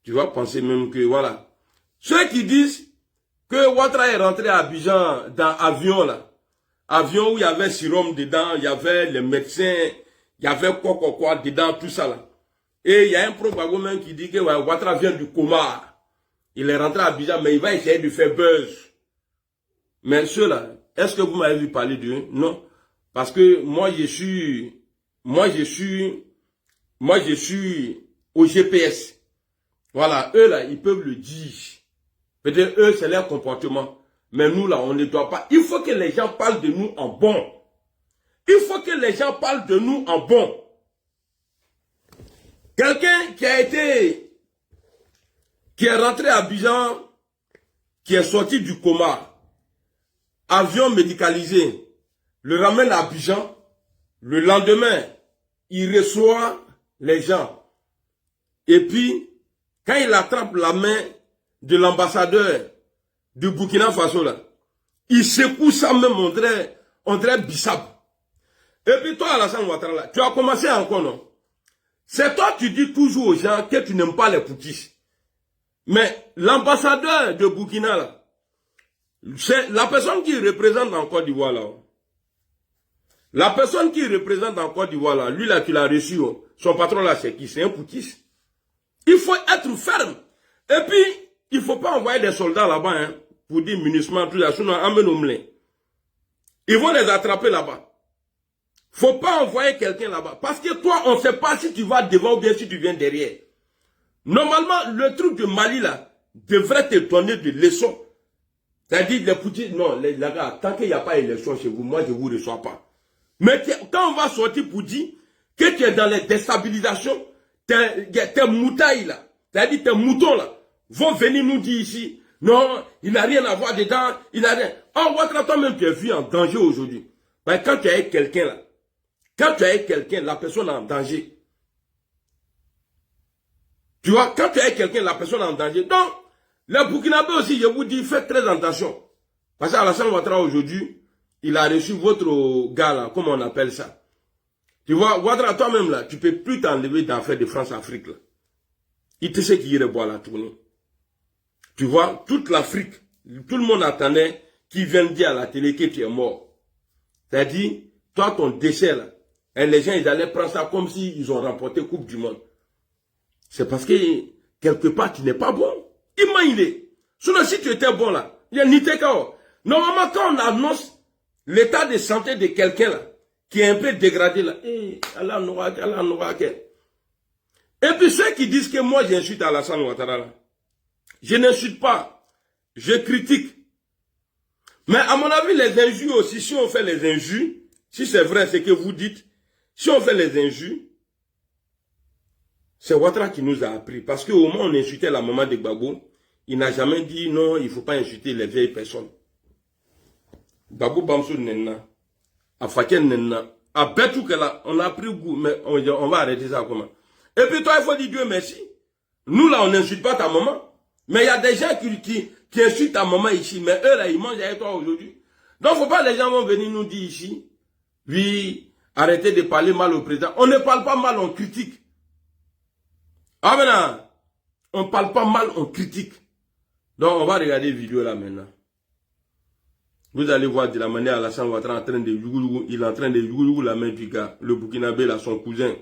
Tu vas penser même que, voilà. Ceux qui disent que Ouattara est rentré à Abidjan dans avion là. Avion où il y avait sérum dedans, il y avait les médecins, il y avait quoi dedans, tout ça là. Et il y a un propagande qui dit que ouais, Ouattara vient du coma. Il est rentré à Abidjan, mais il va essayer de faire buzz. Mais ceux-là, est-ce que vous m'avez vu parler d'eux? Non. Parce que moi, je suis au GPS. Voilà, eux là, ils peuvent le dire. Peut-être eux, c'est leur comportement. Mais nous là, on ne doit pas. Il faut que les gens parlent de nous en bon. Il faut que les gens parlent de nous en bon. Quelqu'un qui est rentré à Abidjan, qui est sorti du coma, avion médicalisé, le ramène à Abidjan, le lendemain, il reçoit les gens. Et puis, quand il attrape la main de l'ambassadeur du Burkina Faso, là, il secoue ça même, on dirait Bissap. Et puis toi, Alassane Ouattara, là, tu as commencé encore, non? C'est toi qui dis toujours aux gens que tu n'aimes pas les poutistes. Mais l'ambassadeur de Burkina, là, c'est la personne qui représente en Côte d'Ivoire, là. La personne qui représente en Côte d'Ivoire, là, lui, là, tu l'as reçu, oh. Son patron, là, c'est qui? C'est un poutiste. Il faut être ferme. Et puis, il ne faut pas envoyer des soldats là-bas, hein, pour dire munissement, tout ça, sinon, emmène-nous. Ils vont les attraper là-bas. Faut pas envoyer quelqu'un là-bas. Parce que toi, on ne sait pas si tu vas devant ou bien si tu viens derrière. Normalement, le truc de Mali, là, devrait te donner des leçons. C'est-à-dire, les petits, non, les gars, tant qu'il n'y a pas d'élection chez vous, moi, je ne vous reçois pas. Mais quand on va sortir pour dire que tu es dans les déstabilisations, tes moutailles, là, c'est-à-dire tes moutons, là, vont venir nous dire ici, non, il n'a rien à voir dedans, il n'a rien. Oh, Ouattara, toi-même, tu es vu en danger aujourd'hui. Ben, quand tu es avec quelqu'un là, quand tu es avec quelqu'un, la personne est en danger. Tu vois, quand tu es avec quelqu'un, la personne est en danger. Donc, les Burkinabés aussi, je vous dis, faites très attention. Parce qu'Alassane Ouattara aujourd'hui, il a reçu votre gars là, comment on appelle ça. Tu vois, Ouattara, toi-même là, tu peux plus t'enlever d'affaires de France-Afrique là. Il te sait qu'il irait boire la tournée. Tu vois, toute l'Afrique, tout le monde attendait qu'il vienne dire à la télé que tu es mort. C'est-à-dire, toi, ton décès là, et les gens, ils allaient prendre ça comme s'ils ont remporté Coupe du Monde. C'est parce que, quelque part, tu n'es pas bon. Imaginez. Sinon, si tu étais bon là, il y a ni TKO. Normalement, quand on annonce l'état de santé de quelqu'un là, qui est un peu dégradé là, Allah n'aura qu'un. Et puis ceux qui disent que moi j'insulte Alassane Ouattara là, je n'insulte pas, je critique. Mais à mon avis, les injures aussi, si on fait les injures, si c'est vrai ce que vous dites, si on fait les injures, c'est Ouattara qui nous a appris. Parce qu'au moment où on insultait la maman de Gbagbo, il n'a jamais dit non, il ne faut pas insulter les vieilles personnes. Gbagbo Bamsou Nenna, à Faken Nenna, à Betoukela, on a pris goût, mais on va arrêter ça comment? Et puis toi, il faut dire Dieu merci. Nous là, on n'insulte pas ta maman. Mais il y a des gens qui insultent ta maman ici, mais eux là, ils mangent avec toi aujourd'hui. Donc, faut pas les gens vont venir nous dire ici, oui, arrêtez de parler mal au président. On ne parle pas mal, on critique. Ah maintenant, on ne parle pas mal, on critique. Donc, on va regarder la vidéo là maintenant. Vous allez voir de la manière Alassane Ouattara en train de yougou, il est en train de yougou la main du gars, le Burkinabé là, son cousin.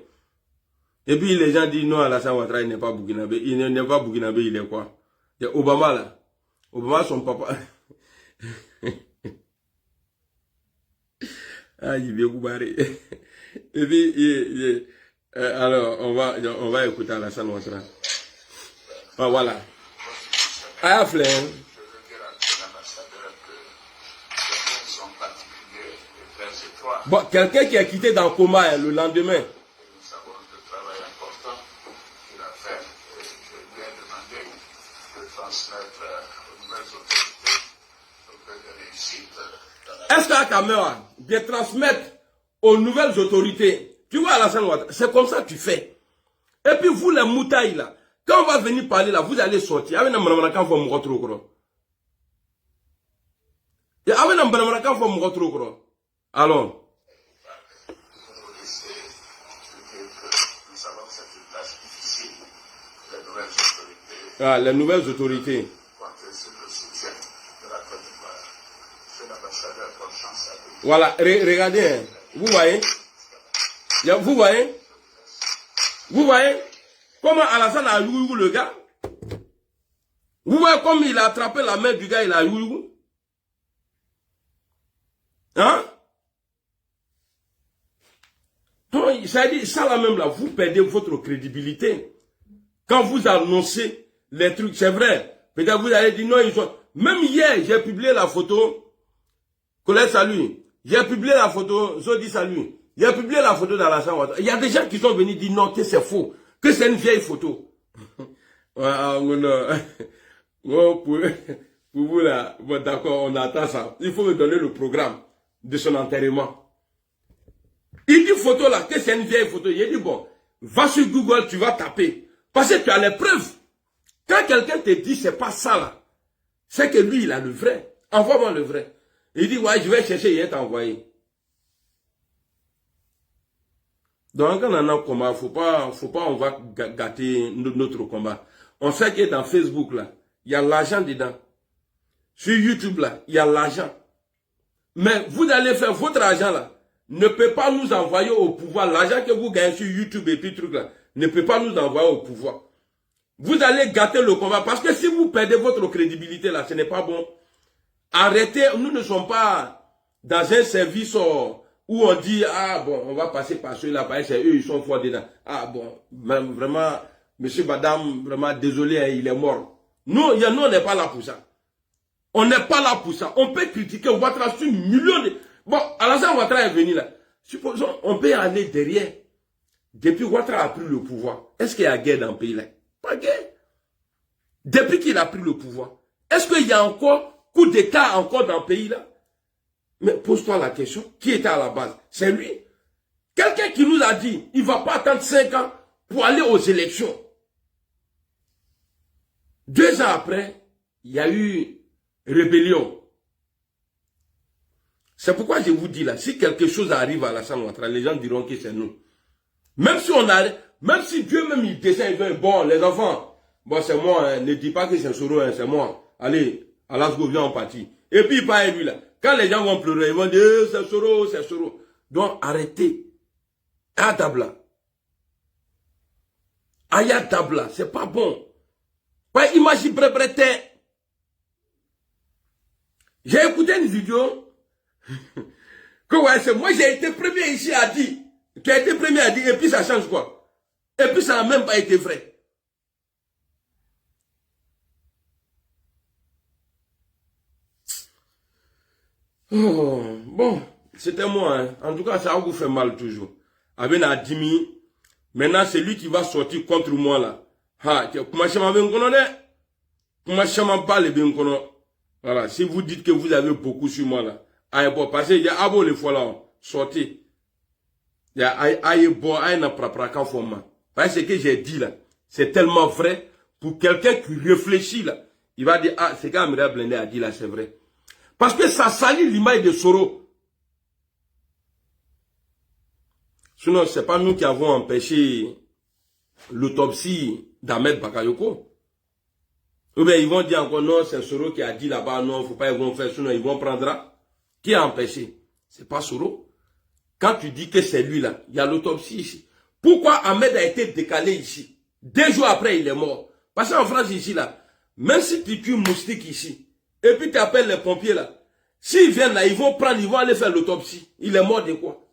Et puis les gens disent non, Alassane Ouattara il n'est pas Burkinabé. Il n'est pas Burkinabé, il est quoi? Il y a Obama là. Obama son papa. Ah, il vient vous barrer. Et puis, alors, on va écouter Alassane Ouattara. Ah, voilà. Ah, Fleur. Bon, quelqu'un qui a quitté dans le coma hein, le lendemain. Nous savons le travail important qu'il a fait. Je lui ai demandé de transmettre aux nouvelles autorités le peu de réussite. Est-ce qu'à Kamera, de transmettre aux nouvelles autorités, tu vois Alassane Ouattara, c'est comme ça que tu fais. Et puis vous les moutailles là, quand on va venir parler là, vous allez sortir. Avec un quand vous me retrouvez. Et avec un quand vous me retrouvez. Alors. Ah, les nouvelles autorités. Voilà, regardez, hein. Vous voyez? Vous voyez? Vous voyez? Comment Alassane a yougou le gars? Vous voyez comme il a attrapé la main du gars, il a yougou? Hein? Donc, ça dit, ça là même là, vous perdez votre crédibilité. Quand vous annoncez les trucs, c'est vrai. Peut-être vous allez dire non, ils sont. Même hier, j'ai publié la photo. Colette, salut. J'ai publié la photo. Zodi, salut. J'ai publié la photo d'Alassane Ouattara. Il y a des gens qui sont venus dire non, que c'est faux. Que c'est une vieille photo. Pour vous là, bon, d'accord, on attend ça. Il faut me donner le programme de son enterrement. Il dit photo là, que c'est une vieille photo. Il dit bon, va sur Google, tu vas taper. Parce que tu as les preuves. Quand quelqu'un te dit c'est pas ça là, c'est que lui il a le vrai. Envoie-moi le vrai. Il dit ouais, je vais chercher, il est envoyé. Donc on en a un combat, faut pas on va gâter notre combat. On sait que dans Facebook là, il y a l'argent dedans. Sur YouTube là, il y a l'argent. Mais vous allez faire votre argent là, ne peut pas nous envoyer au pouvoir. L'argent que vous gagnez sur YouTube et puis truc là, ne peut pas nous envoyer au pouvoir. Vous allez gâter le combat. Parce que si vous perdez votre crédibilité là, ce n'est pas bon. Arrêtez, nous ne sommes pas dans un service où on dit, ah bon, on va passer par ceux-là, parce que eux, ils sont forts dedans. Ah bon, vraiment, monsieur, madame, vraiment désolé, hein, il est mort. Nous, on n'est pas là pour ça. On n'est pas là pour ça. On peut critiquer Ouattara sur millions de... Bon, Alassane Ouattara est venu là. Supposons, on peut aller derrière. Depuis Ouattara a pris le pouvoir, est-ce qu'il y a guerre dans le pays là? Pas guerre. Depuis qu'il a pris le pouvoir, est-ce qu'il y a encore coup d'État encore dans le pays là? Mais pose-toi la question, qui était à la base? C'est lui. Quelqu'un qui nous a dit, il ne va pas attendre 5 ans pour aller aux élections. 2 ans après, il y a eu rébellion. C'est pourquoi je vous dis là, si quelque chose arrive à l'Assane Ouattara, les gens diront que c'est nous. Même si on a, même si Dieu même il descend, il veut, bon, les enfants, bon, c'est moi, hein, ne dis pas que c'est Soro, hein, c'est moi. Allez, Alasgo, viens en partie. Et puis il part lui là. Quand les gens vont pleurer, ils vont dire, c'est Soro, c'est Soro. Donc arrêtez. Adabla. Ayadabla, c'est pas bon. Pas imagine prêt. J'ai écouté une vidéo que ouais, c'est moi j'ai été premier ici à dire. Tu as été premier à dire et puis ça change quoi? Et puis ça n'a même pas été vrai. Oh, bon, c'était moi. Hein. En tout cas, ça vous fait mal toujours. Avec Adimi, maintenant c'est lui qui va sortir contre moi là. Voilà, si vous dites que vous avez beaucoup sur moi là, aïe bon, parce qu'il y a abo les fois là, sortez. Il y a aïe bon, aïe na prapraka format. Parce que ce que j'ai dit là, c'est tellement vrai. Pour quelqu'un qui réfléchit là, il va dire, ah, c'est qu'Amira Blende a dit là, c'est vrai. Parce que ça salit l'image de Soro. Sinon, c'est pas nous qui avons empêché l'autopsie d'Ahmed Bakayoko. Ou bien ils vont dire encore non, c'est Soro qui a dit là-bas, non, faut pas, ils vont faire, sinon ils vont prendre. Qui a empêché? C'est pas Soro. Quand tu dis que c'est lui là, il y a l'autopsie ici. Pourquoi Ahmed a été décalé ici? 2 jours après, il est mort. Parce qu'en France ici là, même si tu tues moustique ici, et puis tu appelles les pompiers là, s'ils viennent là, ils vont prendre, ils vont aller faire l'autopsie. Il est mort de quoi?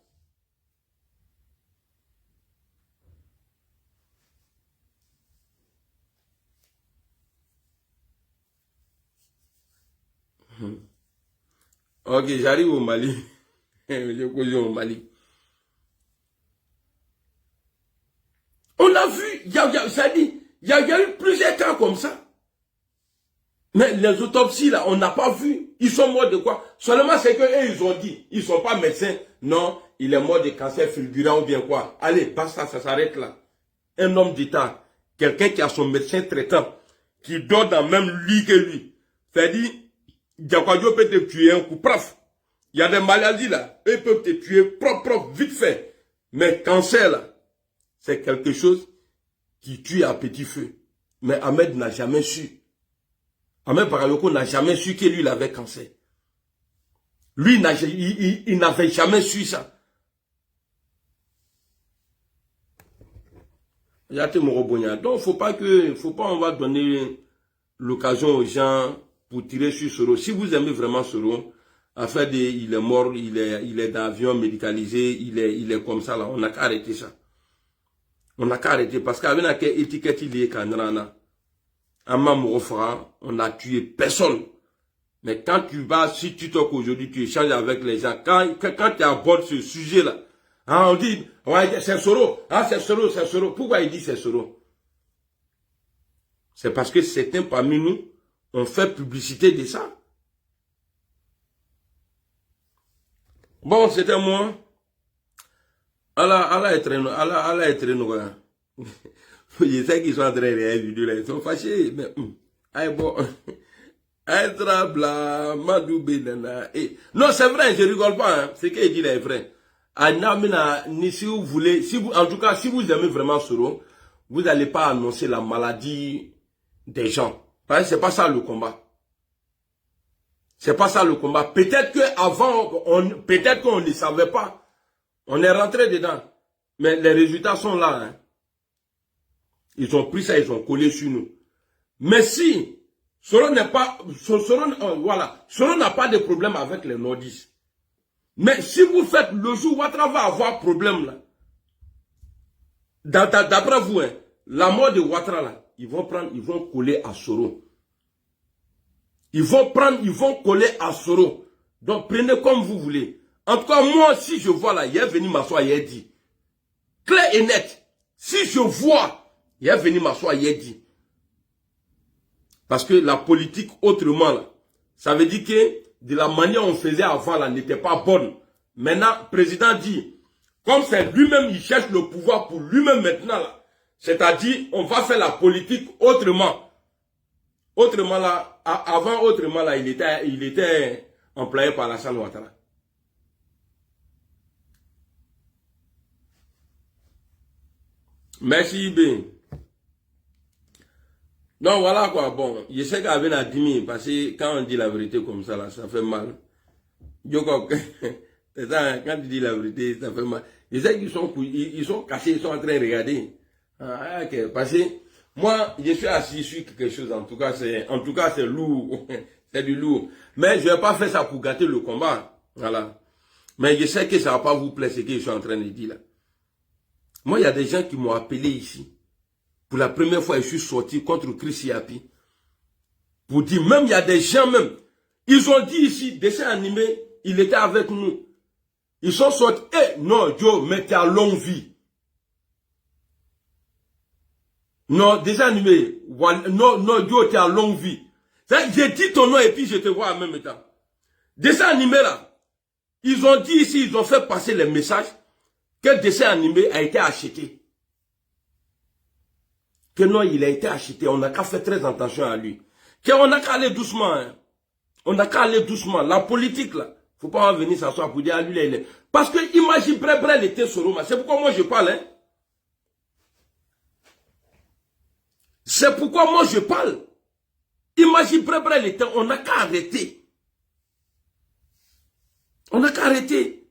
Ok, j'arrive au Mali. Je cause au Mali. On a vu, il y a eu plusieurs cas comme ça. Mais les autopsies là, on n'a pas vu. Ils sont morts de quoi? Seulement c'est que eux, ils ont dit, ils ne sont pas médecins. Non, il est mort de cancer fulgurant ou bien quoi. Allez, basta, ça s'arrête là. Un homme d'État, quelqu'un qui a son médecin traitant, qui dort dans le même lit que lui. C'est-à-dire, Diakwadio peut te tuer un coup, prof. Il y a des maladies là, eux peuvent te tuer propre, vite fait. Mais cancer là, c'est quelque chose qui tue à petit feu. Mais Ahmed n'a jamais su. Ahmed Bakayoko n'a jamais su que lui il avait cancer. Lui, il n'avait jamais su ça. Donc, faut pas, on va donner l'occasion aux gens pour tirer sur Soro. Si vous aimez vraiment Soro, il est mort, il est dans l'avion médicalisé, il est comme ça là, on n'a qu'à arrêter ça. On n'a qu'à arrêter parce qu'avec la étiquette il est canrana, on n'a tué personne. Mais quand tu vas, si tu toques aujourd'hui, tu échanges avec les gens, quand tu abordes ce sujet là, hein, on dit, ouais, c'est Soro, ah, c'est Soro, c'est Soro. Pourquoi il dit c'est Soro? C'est parce que certains parmi nous ont fait publicité de ça. Bon, c'était moi. Allah est très noir. Je sais qu'ils sont en train de réagir là, ils sont fâchés, mais aïe bon. Non, c'est vrai, je rigole pas, hein. Ce qu'il dit là est vrai. Si vous voulez, en tout cas, si vous aimez vraiment Soro, vous n'allez pas annoncer la maladie des gens. Parce que c'est pas ça le combat. C'est pas ça le combat. Peut-être qu'avant, peut-être qu'on ne savait pas. On est rentré dedans. Mais les résultats sont là. Hein. Ils ont pris ça, ils ont collé sur nous. Mais si Soro n'est pas, voilà, Soro n'a pas de problème avec les nordistes. Mais si vous faites le jour où Ouattara va avoir problème là, d'après vous, hein, la mort de Ouattara là, ils vont coller à Soro. Ils vont coller à Soro. Donc prenez comme vous voulez. En tout cas, moi, si je vois là, il est venu m'asseoir, il a dit. Clair et net. Si je vois, il est venu m'asseoir, il a dit. Parce que la politique autrement là, ça veut dire que de la manière on faisait avant là n'était pas bonne. Maintenant, le président dit, comme c'est lui-même, il cherche le pouvoir pour lui-même maintenant là. C'est-à-dire, on va faire la politique autrement. Autrement là, avant autrement là, il était employé par Alassane Ouattara. Merci, Ben. Non, voilà quoi. Bon, je sais qu'avec la dimi, parce que quand on dit la vérité comme ça, là, ça fait mal. C'est ça, quand tu dis la vérité, ça fait mal. Je sais qu'ils sont cachés, ils sont en train de regarder. Ah, ok. Parce que moi, je suis assis sur quelque chose, en tout cas, c'est lourd. C'est du lourd. Mais je ne vais pas faire ça pour gâter le combat. Voilà. Mais je sais que ça ne va pas vous plaire ce que je suis en train de dire là. Moi, il y a des gens qui m'ont appelé ici. Pour la première fois, je suis sorti contre Chris Yapi. Pour dire, même il y a des gens même. Ils ont dit ici, dessin animé, il était avec nous. Ils sont sortis. Eh, non, Joe, mais tu as longue vie. Non, dessin animé. Non, Joe, tu as longue vie. J'ai dit ton nom et puis je te vois en même temps. Dessin animé là. Ils ont dit ici, ils ont fait passer les messages que le dessin animé a été acheté. Que non, il a été acheté. On n'a qu'à faire très attention à lui. On n'a qu'à aller doucement. Hein. On n'a qu'à aller doucement. La politique, là, faut pas en venir s'asseoir pour dire à lui, là, il est. Parce que imagine, Bré était Soroma. C'est pourquoi moi je parle. Hein. C'est pourquoi moi je parle. Imagine, Bré était. On n'a qu'à arrêter. On n'a qu'à arrêter.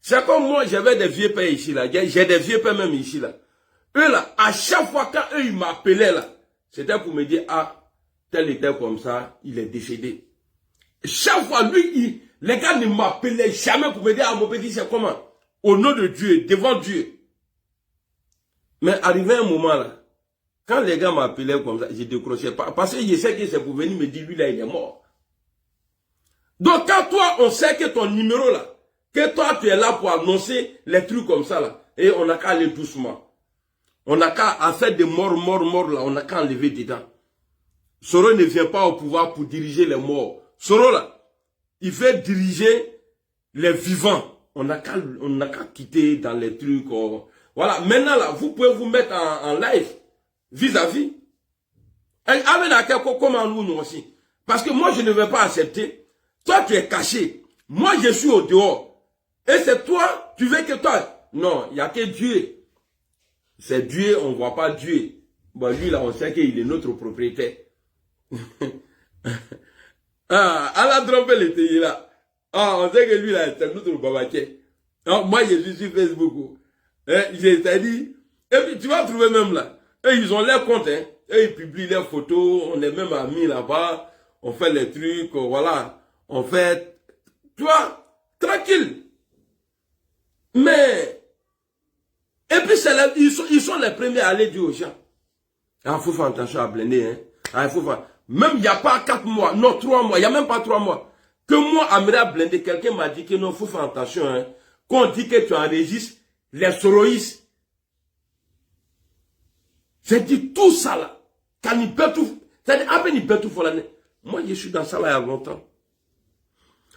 C'est comme moi, j'avais des vieux pères ici, là. J'ai des vieux pères même ici, là. Eux là, à chaque fois quand eux ils m'appelaient là, c'était pour me dire, ah, tel et tel comme ça, il est décédé. Chaque fois, lui, les gars ne m'appelaient jamais pour me dire, ah, mon petit, c'est comment? Au nom de Dieu, devant Dieu. Mais arrivé un moment là, quand les gars m'appelaient comme ça, je décrochais pas. Parce que je sais que c'est pour venir me dire, lui là, il est mort. Donc quand toi, on sait que ton numéro là, que toi, tu es là pour annoncer les trucs comme ça là, et on n'a qu'à aller doucement. On n'a qu'à faire des morts là, on n'a qu'à enlever dedans. Soro ne vient pas au pouvoir pour diriger les morts. Soro là, il veut diriger les vivants. On n'a qu'à quitter dans les trucs. Voilà, maintenant là, vous pouvez vous mettre en live vis-à-vis. Comment nous aussi. Parce que moi je ne vais pas accepter. Toi tu es caché. Moi je suis au dehors. Et c'est toi, tu veux que toi. Non, il n'y a que Dieu. C'est Dieu, on ne voit pas Dieu. Bon, lui, là, on sait qu'il est notre propriétaire. Ah, à la trompe, il était là. Ah, on sait que lui, là, c'est notre babaquet. Ah, moi, je suis sur Facebook. C'est-à-dire, et puis, tu vas trouver même là. Et ils ont leur compte, hein. Et ils publient leurs photos. On est même amis là-bas. On fait les trucs, voilà. On fait, tu vois, tranquille. Mais, et puis, ils sont les premiers à aller dire aux gens. Ah, il faut faire attention à Blindé, hein. Ah, il faut faire. Même il n'y a pas 4 mois, non, 3 mois, il n'y a même pas 3 mois. Que moi, Amira Blindé, quelqu'un m'a dit que non, il faut faire attention, hein. Quand on dit que tu enregistres les soroïstes. J'ai dit tout ça là. Quand il peut tout. C'est-à-dire, à peine il peut tout faire l'année. Moi, je suis dans ça là il y a longtemps.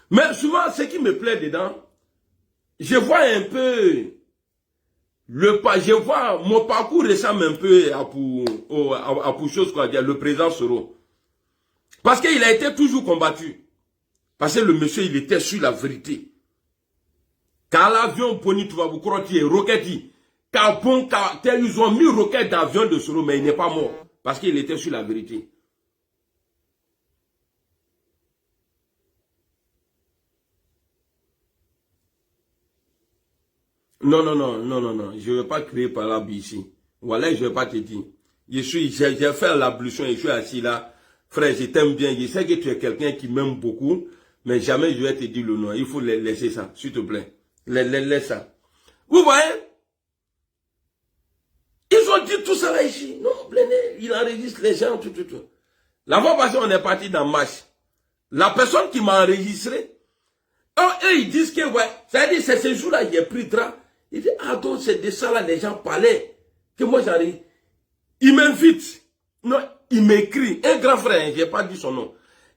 Mais souvent, ce qui me plaît dedans, je vois un peu. Je vois mon parcours ressemble un peu pour chose quoi dire, le président Soro. Parce qu'il a été toujours combattu. Parce que le monsieur, il était sur la vérité. Quand l'avion Pony Touaboukroti et Roquetti, ils ont mis roquette d'avion de Soro, mais il n'est pas mort. Parce qu'il était sur la vérité. Non, je ne vais pas créer par là ici. Voilà, je ne vais pas te dire. J'ai fait l'ablution et je suis assis là. Frère, je t'aime bien. Je sais que tu es quelqu'un qui m'aime beaucoup, mais jamais je vais te dire le nom. Il faut laisser ça, s'il te plaît. Laisse ça. Vous voyez? Ils ont dit tout ça là ici. Non, Blindé, il enregistre les gens, tout. La fois passée, on est parti dans Marche. La personne qui m'a enregistré, eux, ils disent que, ouais, ça veut dire, c'est ce jour-là, il a pris drap. Il dit, ah donc, c'est de ça là, les gens parlaient. Que moi, j'arrive. Il m'invite. Non, il m'écrit. Un grand frère, je n'ai pas dit son nom.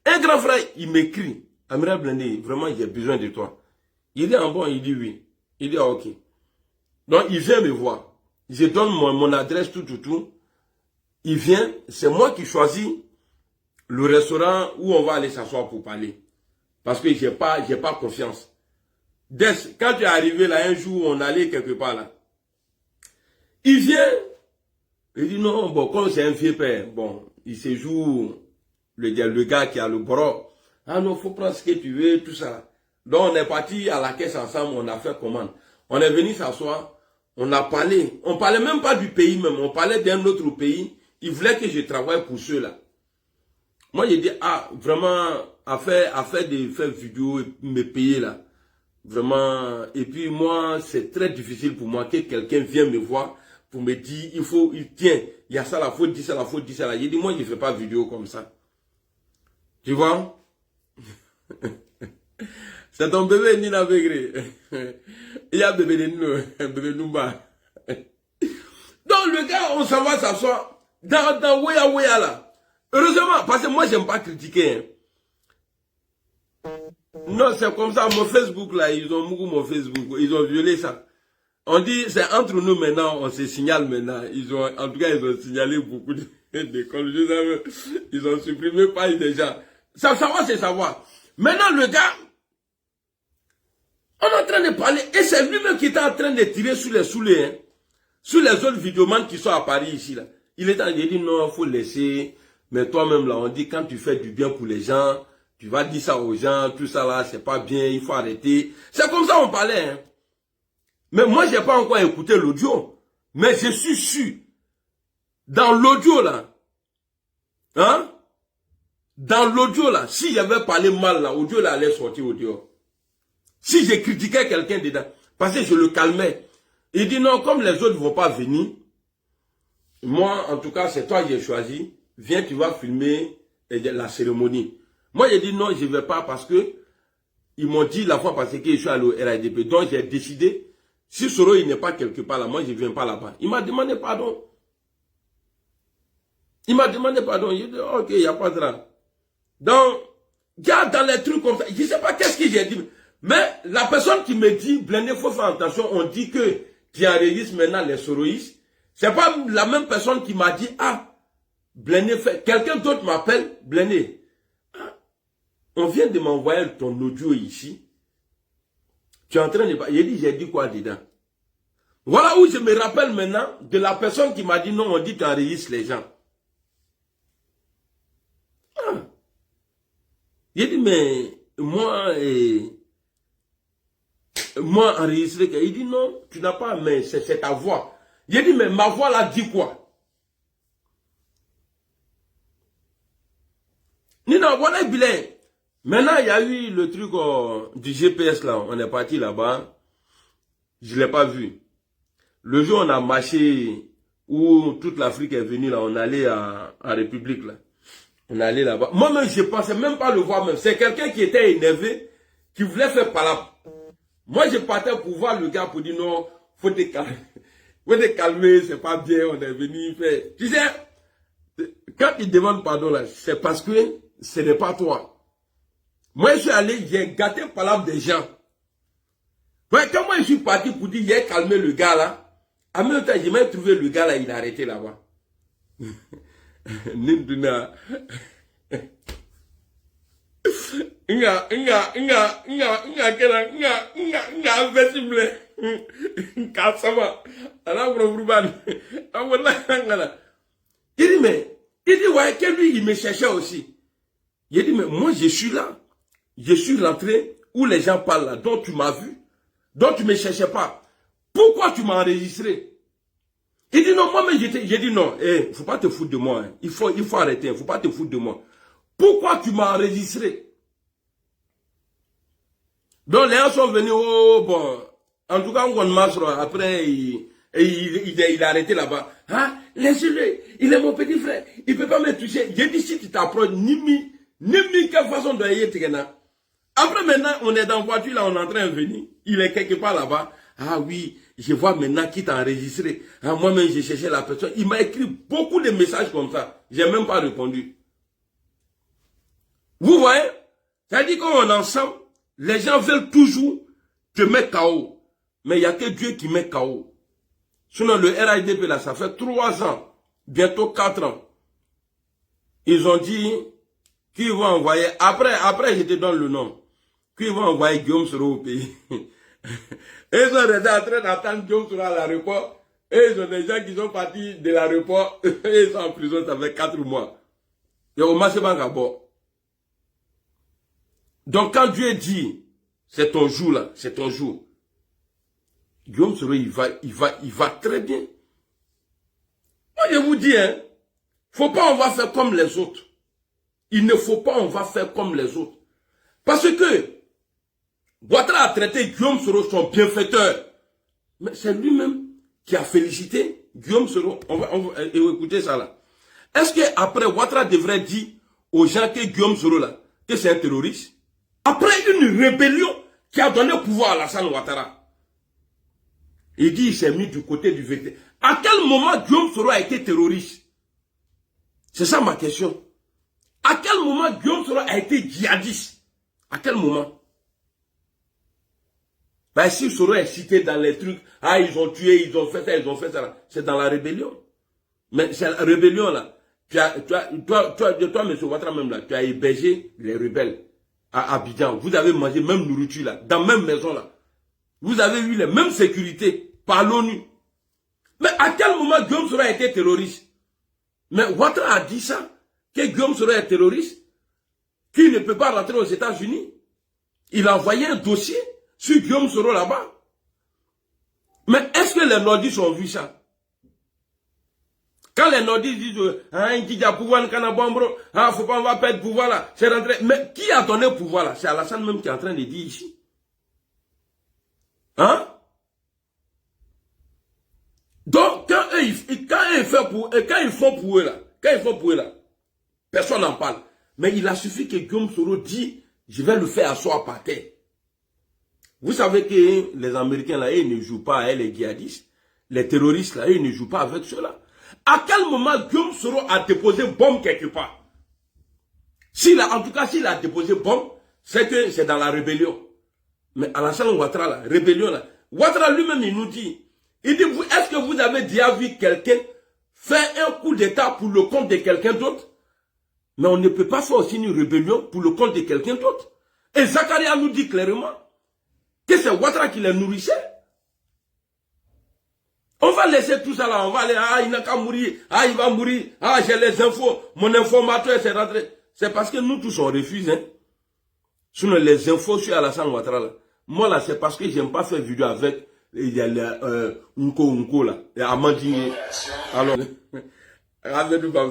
Un grand frère, il m'écrit, Amiral Blindé, vraiment j'ai besoin de toi. Il est en bon, il dit oui. Il dit ok. Donc il vient me voir. Je donne mon adresse, tout. Il vient, c'est moi qui choisis le restaurant où on va aller s'asseoir pour parler. Parce que j'ai pas confiance. Quand tu es arrivé là, un jour, on allait quelque part là. Il vient, il dit non, bon, comme c'est un vieux père, bon, il se joue le gars qui a le bras. Ah non, faut prendre ce que tu veux, tout ça. Donc on est parti à la caisse ensemble, on a fait commande. On est venu s'asseoir, on a parlé. On parlait même pas du pays même, on parlait d'un autre pays. Il voulait que je travaille pour ceux-là. Moi j'ai dit, ah, vraiment, à faire des vidéos, me payer là. Vraiment, et puis moi, c'est très difficile pour moi que quelqu'un vienne me voir pour me dire, tiens, il y a ça là, faut dire ça là, faut dire ça là. J'ai dit, moi, je ne fais pas vidéo comme ça. Tu vois? C'est ton bébé Nina Begré. Il y a bébé bébé Numba. Donc le gars, on s'en va s'asseoir dans Ouya là. Heureusement, parce que moi, j'aime pas critiquer. Hein. Non, c'est comme ça, mon Facebook là, ils ont beaucoup mon Facebook, ils ont violé ça. On dit, c'est entre nous maintenant, on se signale maintenant. En tout cas, ils ont signalé beaucoup d'écoles. Ils ont supprimé pas déjà. Ça va, c'est savoir. Maintenant, le gars, on est en train de parler, et c'est lui-même qui était en train de tirer sur les autres vidéomans qui sont à Paris ici là. Il est en train de dire non, il faut laisser. Mais toi-même là, on dit quand tu fais du bien pour les gens, tu vas dire ça aux gens, tout ça là, c'est pas bien, il faut arrêter. C'est comme ça on parlait. Hein. Mais moi, j'ai pas encore écouté l'audio. Mais je suis sûr, dans l'audio là, hein, dans l'audio là, si j'avais parlé mal là, l'audio là allait sortir audio. Si je critiquais quelqu'un dedans, parce que je le calmais. Il dit non, comme les autres ne vont pas venir, moi, en tout cas, c'est toi que j'ai choisi, viens, tu vas filmer la cérémonie. Moi, j'ai dit non, je ne vais pas parce que ils m'ont dit la fois passée que je suis allé au RADP. Donc, j'ai décidé, si Soro il n'est pas quelque part là, moi, je ne viens pas là-bas. Il m'a demandé pardon. Il m'a demandé pardon. J'ai dit, ok, il n'y a pas de drame. Donc, garde dans les trucs comme ça. Je ne sais pas qu'est-ce que j'ai dit. Mais la personne qui me dit, Blindé, il faut faire attention, on dit que tu enregistres maintenant les soroïstes. C'est pas la même personne qui m'a dit, ah, Blindé, quelqu'un d'autre m'appelle, Blindé. On vient de m'envoyer ton audio ici. Tu es en train de... J'ai dit quoi dedans? Voilà où je me rappelle maintenant de la personne qui m'a dit non, on dit que tu enregistres les gens. Ah. J'ai dit, mais moi enregistré. Il dit non, tu n'as pas, mais c'est ta voix. J'ai dit, mais ma voix là dit quoi? Nina, voilà le bilan. Maintenant, il y a eu le truc du GPS là. On est parti là-bas. Je ne l'ai pas vu. Le jour où on a marché, où toute l'Afrique est venue là, on allait en République là. On allait là-bas. Moi-même, je ne pensais même pas le voir même. C'est quelqu'un qui était énervé, qui voulait faire palabre. Moi, je partais pour voir le gars pour dire non, faut te calmer. Faut te calmer, c'est pas bien, on est venu faire. Tu sais, quand il demande pardon là, c'est parce que ce n'est pas toi. Moi, je suis allé, j'ai gâté la parole des gens. Ouais, quand moi, je suis parti pour dire, j'ai calmé le gars là, en même temps, j'ai même trouvé le gars là, il a arrêté là-bas. Ninduna. Il dit, mais, ouais, que lui, il me cherchait aussi. Il dit, mais moi, je suis là. Je suis rentré où les gens parlent là, dont tu m'as vu, dont tu ne me cherchais pas. Pourquoi tu m'as enregistré? Il dit non, moi-même, j'ai dit non, il ne faut pas te foutre de moi. Hein. Il faut arrêter, il ne faut pas te foutre de moi. Pourquoi tu m'as enregistré? Donc les gens sont venus, oh bon, en tout cas, on marche, après, il a arrêté là-bas. Hein? Laissez-le, il est mon petit frère, il ne peut pas me toucher. J'ai dit, si tu t'approches, ni quelle façon de y être. Après maintenant, on est dans la voiture, là, on est en train de venir. Il est quelque part là-bas. Ah oui, je vois maintenant qui t'a enregistré. Ah, moi-même, j'ai cherché la personne. Il m'a écrit beaucoup de messages comme ça. J'ai même pas répondu. Vous voyez? C'est-à-dire qu'on est ensemble, les gens veulent toujours te mettre KO. Mais il n'y a que Dieu qui met KO. Sinon, le RIDP, là, ça fait 3 ans, bientôt 4 ans. Ils ont dit qu'ils vont envoyer, après je te donne le nom, qu'ils vont envoyer Guillaume Soro au pays. Et ils sont restés en train d'attendre Guillaume Soro à l'aéroport. Et ils ont des gens qui sont partis de l'aéroport. Et ils sont en prison, ça fait 4 mois. Et au Massé-Bank à bord. Donc quand Dieu dit, c'est ton jour là, c'est ton jour. Guillaume Soro, il va très bien. Moi je vous dis, hein, faut pas on va faire comme les autres. Il ne faut pas on va faire comme les autres. Parce que Ouattara a traité Guillaume Soro son bienfaiteur. Mais c'est lui-même qui a félicité Guillaume Soro. On va écouter ça là. Est-ce qu'après Ouattara devrait dire aux gens que Guillaume Soro là, que c'est un terroriste? Après une rébellion qui a donné pouvoir à Alassane Ouattara. Il dit il s'est mis du côté du VT. À quel moment Guillaume Soro a été terroriste? C'est ça ma question. À quel moment Guillaume Soro a été djihadiste? À quel moment? Ben si Soro est cité dans les trucs, ah ils ont tué, ils ont fait ça, ils ont fait ça, c'est dans la rébellion. Mais c'est la rébellion là. Toi, M. Ouattara même là, tu as hébergé les rebelles à Abidjan. Vous avez mangé même nourriture là, dans la même maison là. Vous avez eu les mêmes sécurités par l'ONU. Mais à quel moment Guillaume Soro a été terroriste? Mais Ouattara a dit ça, que Guillaume Soro est terroriste, qu'il ne peut pas rentrer aux États-Unis. Il a envoyé un dossier sur Guillaume Soro là-bas. Mais est-ce que les nordistes ont vu ça? Quand les nordistes disent, il a pouvoir, faut pas, on va perdre pouvoir là, c'est rentré. Mais qui a donné pouvoir là? C'est Alassane même qui est en train de dire ici. Hein? Donc, quand ils font pour eux là, personne n'en parle. Mais il a suffi que Guillaume Soro dise, je vais le faire asseoir par terre. Vous savez que les Américains là, ils ne jouent pas avec les djihadistes. Les terroristes là, ils ne jouent pas avec ceux-là. À quel moment Guillaume Soro a déposé bombe quelque part? En tout cas, s'il a déposé bombe, c'est que c'est dans la rébellion. Mais Alassane Ouattara, la rébellion là, Ouattara lui-même, il nous dit, il dit, est-ce que vous avez déjà vu quelqu'un faire un coup d'état pour le compte de quelqu'un d'autre? Mais on ne peut pas faire aussi une rébellion pour le compte de quelqu'un d'autre. Et Zakaria nous dit clairement que c'est Ouattara qui les nourrissait. On va laisser tout ça là, on va aller, il n'a qu'à mourir, il va mourir, j'ai les infos, mon informateur s'est rentré. C'est parce que nous tous on refuse, hein. Sinon les infos sur Alassane Ouattara là. Moi là, c'est parce que j'aime pas faire vidéo avec, il y a les, Unko là, et Amandine. Alors, avec-nous pas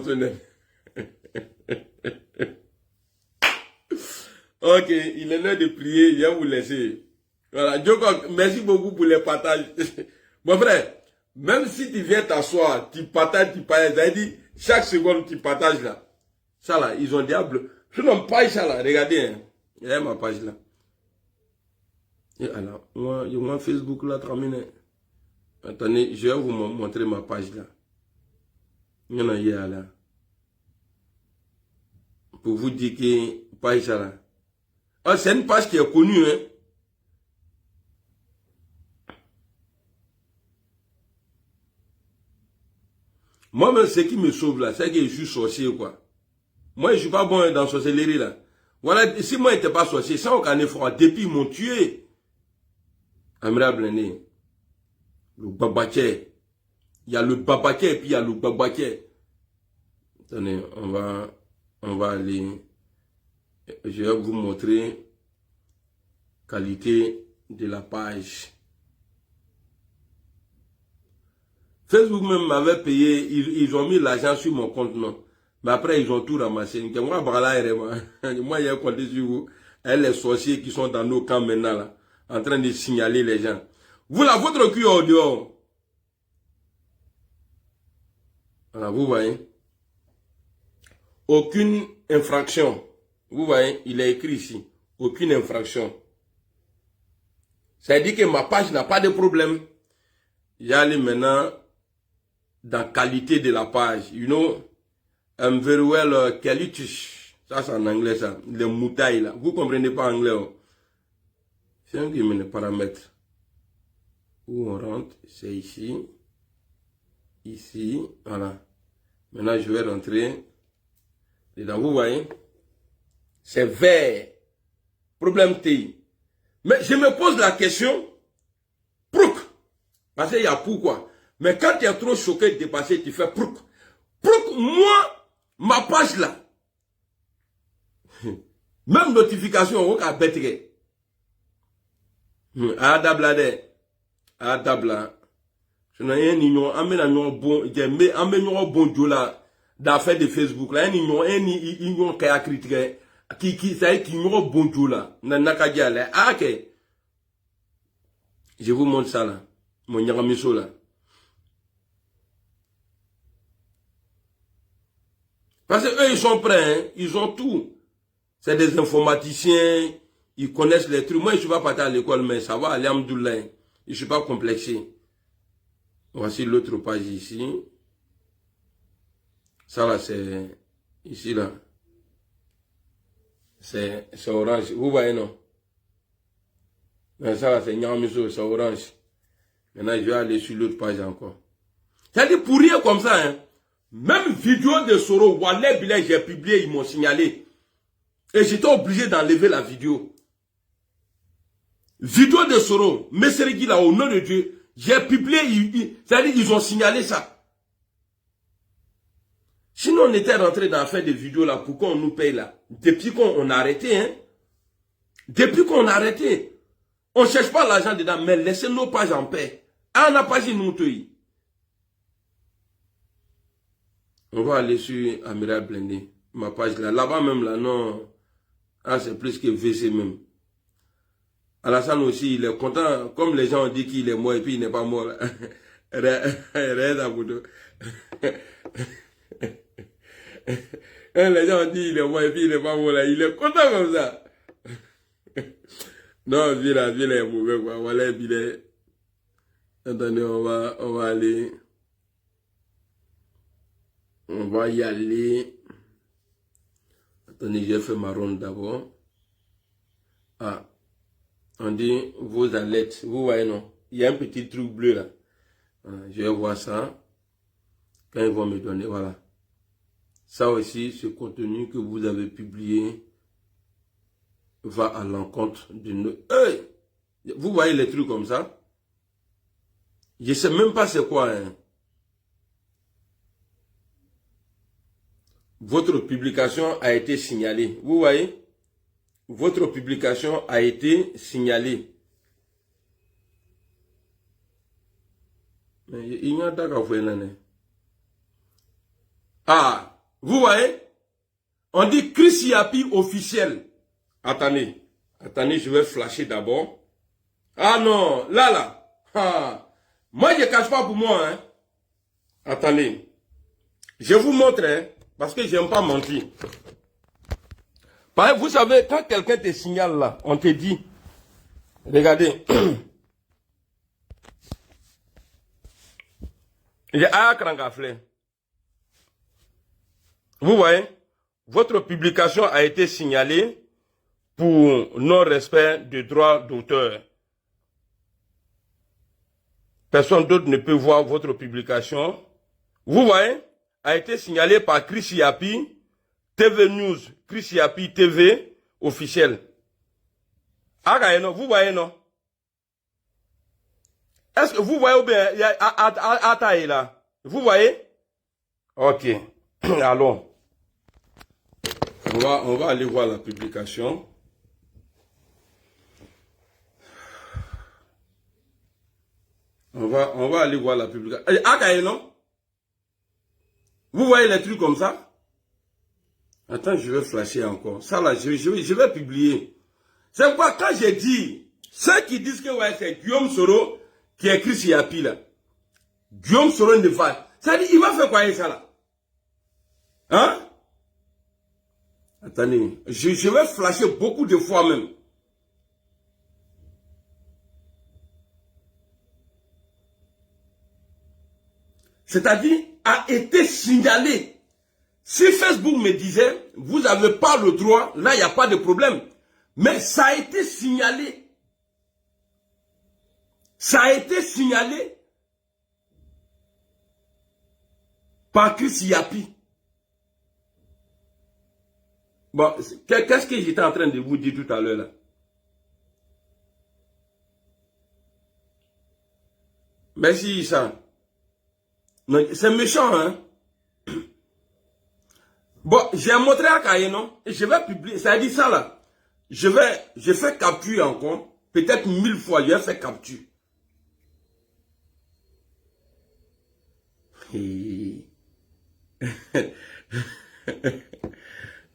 ok, il est l'heure de prier, je vais vous laisser. Voilà, merci beaucoup pour les partages. Mon frère, même si tu viens t'asseoir, tu partages, c'est-à-dire, chaque seconde tu partages là. Ça là, ils ont diable. Je n'aime pas ça là, regardez, hein. Il y a ma page là. Et alors, moi, il y a Facebook là, terminé. Attendez, je vais vous montrer ma page là. Il y en a hier là. Pour vous dire que, page là. Ah, c'est une page qui est connue, hein. Moi-même, ce qui me sauve là, c'est que je suis sorcier, quoi. Moi, je suis pas bon dans la sorcellerie, là. Voilà, si moi, je n'étais pas sorcier, ça, on connaît froid. Depuis, ils m'ont tué. Amira Blendé. Le babaké. Il y a le babaké et puis il y a le babaké. Attendez, on va aller. Je vais vous montrer qualité de la page. Facebook même m'avait payé, ils ont mis l'argent sur mon compte, non. Mais après, ils ont tout ramassé. Moi, j'ai compté sur vous. Et les sorciers qui sont dans nos camps maintenant, là, en train de signaler les gens. Vous, là, votre cul au dehors. Voilà, vous voyez. Aucune infraction. Vous voyez, il est écrit ici. Aucune infraction. Ça dit que ma page n'a pas de problème. J'allais maintenant dans qualité de la page. You know, I'm very well quality. Ça, c'est en anglais, ça. Les moutailles, là. Vous comprenez pas anglais, oh. C'est un qui met les paramètres. Où on rentre, c'est ici. Ici, voilà. Maintenant, je vais rentrer dedans. Vous voyez? C'est vert. Problème T. Mais je me pose la question. Prouk. Parce qu'il y a pourquoi. Mais quand tu es trop choqué de dépasser, tu fais prouk. Prouk, moi, ma page là. Même notification, on va bêter. Adablade. Adabla. Je n'ai un union, un bon, j'ai un bon Dieu là, d'affaires de Facebook là, un union qui a critiqué, qui ça qui un bon Dieu là, n'a qu'à là. Ah, ok. Je vous montre ça là, mon Nyagamiso là. Parce que eux, ils sont prêts, hein? Ils ont tout. C'est des informaticiens, ils connaissent les trucs. Moi, je ne suis pas parti à l'école, mais ça va, alhamdoulilah. Je ne suis pas complexé. Voici l'autre page ici. Ça là, c'est ici là. C'est orange. Vous voyez, non? Mais ça là, c'est Nyagamiso, c'est orange. Maintenant, je vais aller sur l'autre page encore. C'est-à-dire, pour rien comme ça, hein? Même vidéo de Soro, Wallet Bilal, j'ai publié, ils m'ont signalé. Et j'étais obligé d'enlever la vidéo. Vidéo de Soro, Messerigui là, au nom de Dieu, j'ai publié, c'est-à-dire, ils ont signalé ça. Sinon, on était rentré dans l'affaire des vidéos là, pourquoi on nous paye là? Depuis qu'on a arrêté, hein? Depuis qu'on a arrêté. On ne cherche pas l'argent dedans, mais laissez nos pages en paix. Ah, on n'a pas dit nous, on va aller sur Amiral Blindé, ma page là. Là-bas même là, non. Ah, c'est plus que VC même. Alassane aussi, il est content. Comme les gens ont dit qu'il est mort et puis il n'est pas mort. Les gens ont dit qu'il est mort et puis il n'est pas mort là. Il est content comme ça. Non, Vila est mauvais quoi. Voilà, Vila. Attendez, on va aller. On va y aller. Attendez, j'ai fait ma ronde d'abord. Ah. On dit vos alertes. Vous voyez, non? Il y a un petit truc bleu là. Voilà, je vais voir ça. Quand ils vont me donner, voilà. Ça aussi, ce contenu que vous avez publié va à l'encontre de nos... Hey! Vous voyez les trucs comme ça? Je ne sais même pas c'est quoi, hein. Votre publication a été signalée. Vous voyez? Votre publication a été signalée. Il y a ah, vous voyez? On dit Chris Yapi officiel. Attendez. Attendez, je vais flasher d'abord. Ah non, là. Ah. Moi, je ne cache pas pour moi. Hein. Attendez. Je vous montre, hein, parce que je n'aime pas mentir. Parce que vous savez, quand quelqu'un te signale là, on te dit, regardez, vous voyez, votre publication a été signalée pour non-respect de droits d'auteur. Personne d'autre ne peut voir votre publication. Vous voyez, a été signalée par Chris Yapi, TV News, Chris Yapi TV officiel. Ah, non, vous voyez, non? Est-ce que vous voyez ou bien, il y a Ataï là? Vous voyez? Ok. Allons. On va aller voir la publication. On va aller voir la publication. Ah, non? Vous voyez les trucs comme ça? Attends, je vais flasher encore. Ça là, je vais publier. C'est pourquoi quand j'ai dit, ceux qui disent que ouais, c'est Guillaume Soro qui a écrit sur Yapi là. Guillaume Soro ne va. Ça dit, il va faire quoi avec ça là? Hein? Attendez, je vais flasher beaucoup de fois même. C'est-à-dire, a été signalé. Si Facebook me disait, vous n'avez pas le droit, là, il n'y a pas de problème. Mais ça a été signalé. Ça a été signalé par Chris Yapi. Bon, qu'est-ce que j'étais en train de vous dire tout à l'heure là? Merci, Issa. C'est méchant, hein? Bon, j'ai montré à Kaye, non? Et je vais publier, ça dit ça là. Je fais capture encore. Peut-être 1000 fois, je vais faire capture.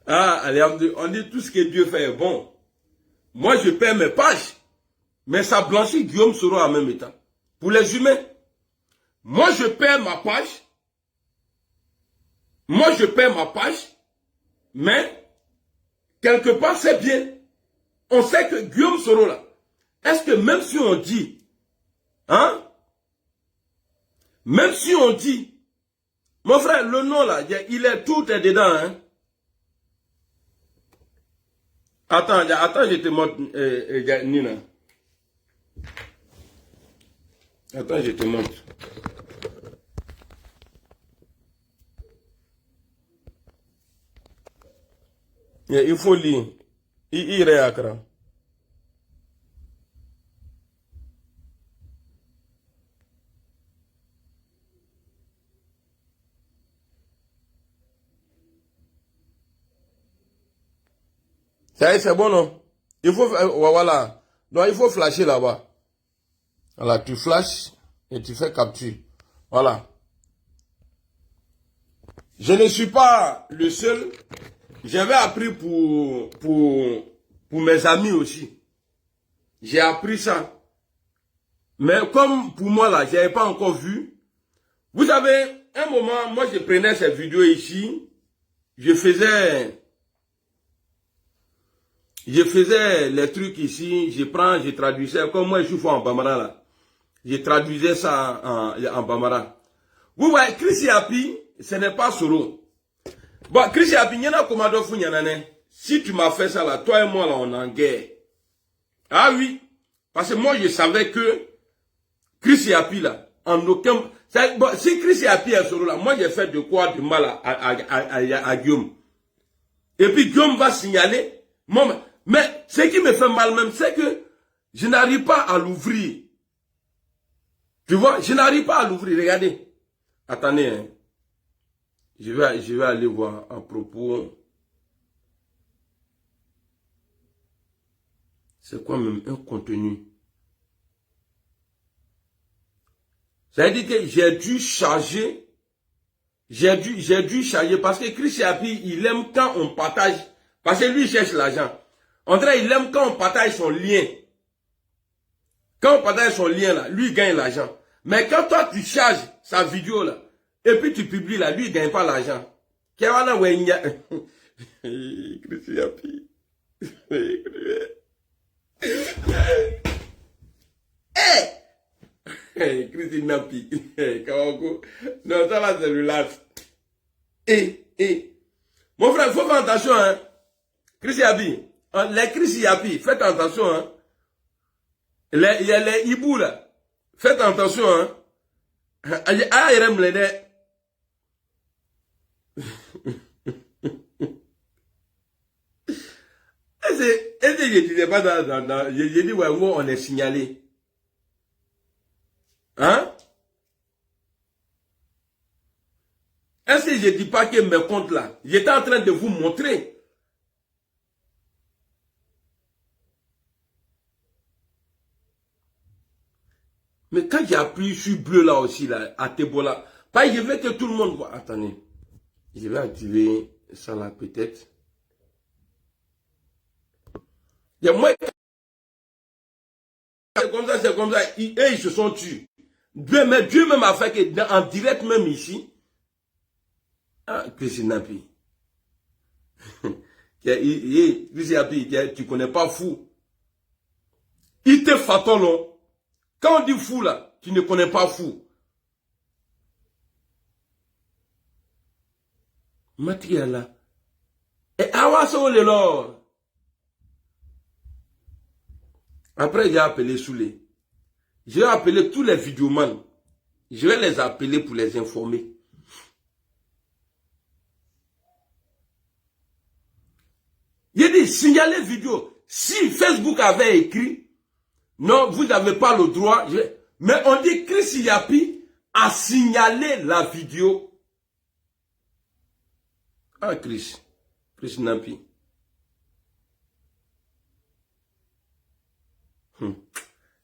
Ah, allez, on dit tout ce que Dieu fait est bon. Moi, je perds mes pages. Mais ça blanchit Guillaume Soro en même temps. Pour les humains. Moi, je perds ma page. Moi, je perds ma page. Mais, quelque part, c'est bien. On sait que Guillaume Soro, là, est-ce que même si on dit, hein, même si on dit, mon frère, le nom là, tout est dedans, hein. Attends, je te montre, Nina. Attends, je te montre. Il faut lire. Il réacra. C'est bon, non? Il faut, voilà. Donc, il faut flasher là-bas. Voilà, tu flashes et tu fais capture. Voilà. Je ne suis pas le seul. J'avais appris pour mes amis aussi. J'ai appris ça. Mais comme pour moi là, je n'avais pas encore vu. Vous savez, un moment, moi je prenais ces vidéos ici. Je faisais les trucs ici. Je traduisais. Comme moi je suis fort en Bambara là. Je traduisais ça en Bambara. Vous voyez, Chris Yapi, ce n'est pas Soro. Bon, Chris Yapi, il y en a comme d'autres fouilles. Si tu m'as fait ça là, toi et moi là, on est en guerre. Ah oui. Parce que moi, je savais que Chris Yapi là, en aucun... Bon, si Chris Yapi est Soro là, moi j'ai fait de quoi de mal à Guillaume. Et puis Guillaume va signaler. Mais ce qui me fait mal même, c'est que je n'arrive pas à l'ouvrir. Tu vois, je n'arrive pas à l'ouvrir. Regardez. Attendez, hein. Je vais aller voir à propos. C'est quoi même un contenu? Ça veut dire que j'ai dû charger. J'ai dû charger parce que Chris Yapi, il aime quand on partage. Parce que lui, il cherche l'argent. On dirait il aime quand on partage son lien. Quand on partage son lien là, lui, il gagne l'argent. Mais quand toi, tu charges sa vidéo là, et puis tu publies là, lui, il ne gagne pas l'argent. Chris Yapi. Chris Yapi. Non, ça va, c'est relax. Mon frère, il faut faire attention, hein. Chris Yapi. Les Chris Yapi, faites attention, hein. Il y a les hibou là. Faites attention, hein. Ah, il aime les dés. Est-ce que je disais pas j'ai dit, ouais, on est signalé. Hein? Est-ce que je dis pas que mes comptes là, j'étais en train de vous montrer. Mais quand j'ai appuyé sur bleu là aussi, là, à Tebola, je veux que tout le monde voit. Attendez. Je vais activer ça là peut-être. Moi, c'est comme ça. Et ils se sont tués. Dieu même a fait que en direct même ici. Ah, Chris Yapi. Chris Yapi, tu connais pas fou. Il te fatolo. Quand on dit fou là, tu ne connais pas fou. Matiala. Et Awaso le lord. Après, j'ai appelé Soulé. J'ai appelé tous les vidéomans. Je vais les appeler pour les informer. Il dit, signalez vidéo. Si Facebook avait écrit, non, vous n'avez pas le droit. Mais on dit Chris Yapi a signalé la vidéo. Ah, Chris Napi.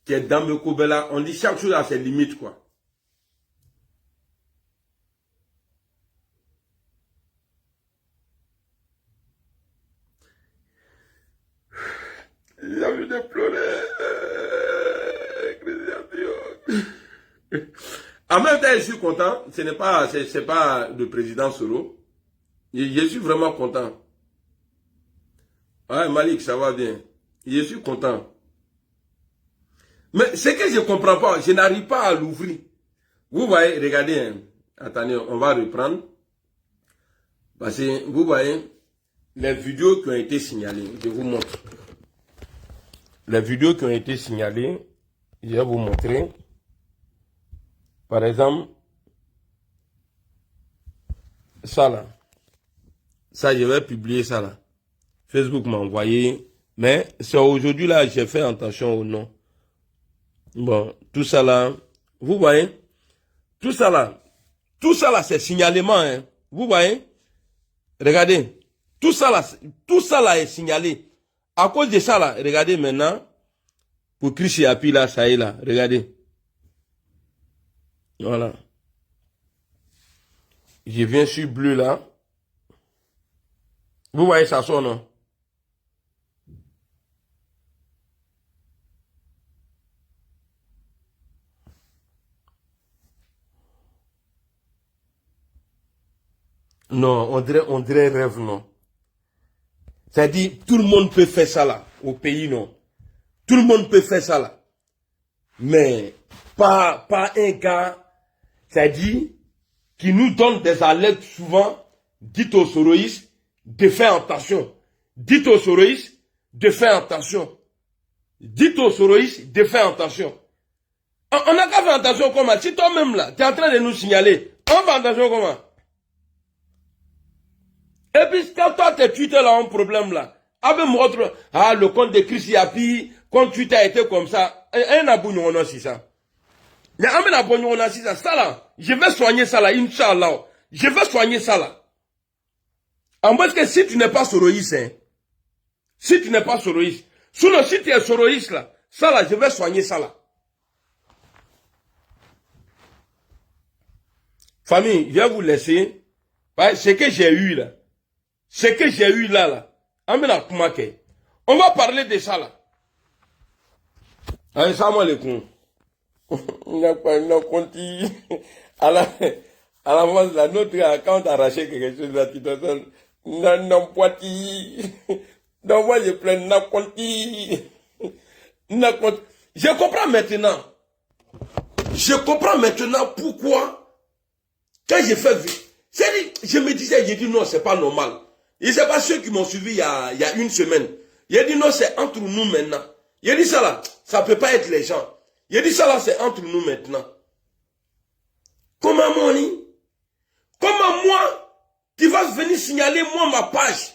Tu es dans le Kobela, on dit chaque chose à ses limites, quoi. J'ai envie de pleurer. En même temps, je suis content. C'est pas le président Soro. Je suis vraiment content. Ouais, Malik, ça va bien. Je suis content. Mais ce que je ne comprends pas, je n'arrive pas à l'ouvrir. Vous voyez, regardez, hein. Attendez, on va reprendre. Parce que vous voyez, les vidéos qui ont été signalées, je vous montre. Les vidéos qui ont été signalées, je vais vous montrer. Par exemple, ça là. Ça, je vais publier ça là. Facebook m'a envoyé. Mais c'est aujourd'hui là, j'ai fait attention au nom. Bon, tout ça là, vous voyez, tout ça là, c'est signalement, hein. Vous voyez, regardez, tout ça là est signalé. À cause de ça là, regardez maintenant, pour Chris Yapi là, ça y est là, regardez. Voilà. Je viens sur bleu là. Vous voyez ça sonne, non? Non, on dirait rêve, non. C'est-à-dire, tout le monde peut faire ça là, au pays, non. Tout le monde peut faire ça là. Mais, pas un gars, c'est-à-dire, qui nous donne des alertes souvent, dites aux soroïstes de faire attention. Dites aux soroïstes de faire attention. Dites aux soroïstes de faire attention. On n'a qu'à faire attention comment? Si toi-même là, tu es en train de nous signaler, on fait attention comment? Et puis, quand toi, tes Twitter là, ont un problème là, avec mon autre, le compte de Chris Yapi, quand Twitter a été comme ça, un abonnement aussi ça. Mais un abonnement aussi ça là, je vais soigner ça là, Inch'Allah. Je vais soigner ça là. En moins que si tu n'es pas soroïste, hein, si tu n'es pas soroïste, sinon si tu es soroïste là, ça là, je vais soigner ça là. Famille, je vais vous laisser. Ce que j'ai eu là. Ce que j'ai eu là. On va parler de ça là. Allez, salam alaikum. On n'a pas une conti. À la base, là, notre account a arraché quelque chose là, tu te donnes. Non, poiti. Donc, moi, je plains, non, conti. Je comprends maintenant. Je comprends maintenant pourquoi, quand j'ai fait vite, je me disais, j'ai dit non, c'est pas normal. Et c'est pas ceux qui m'ont suivi il y a une semaine. Il a dit non, c'est entre nous maintenant. Il a dit ça là, ça peut pas être les gens. Il a dit ça là, c'est entre nous maintenant. Comment Moni? Comment moi, tu vas venir signaler moi ma page?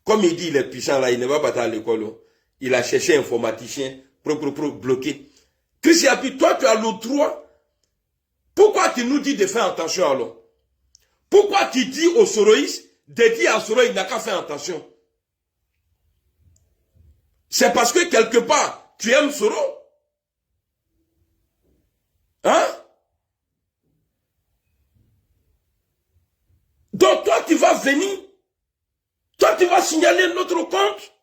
Comme il dit, il est puissant là, il ne va pas à l'école. Il a cherché un informaticien, bloqué. Chris Yapi, toi tu as le droit. Pourquoi tu nous dis de faire attention alors? Pourquoi tu dis aux soroïstes de dire à Soro, il n'a qu'à faire attention? C'est parce que quelque part, tu aimes Soro? Hein? Donc toi, tu vas venir, toi, tu vas signaler notre compte?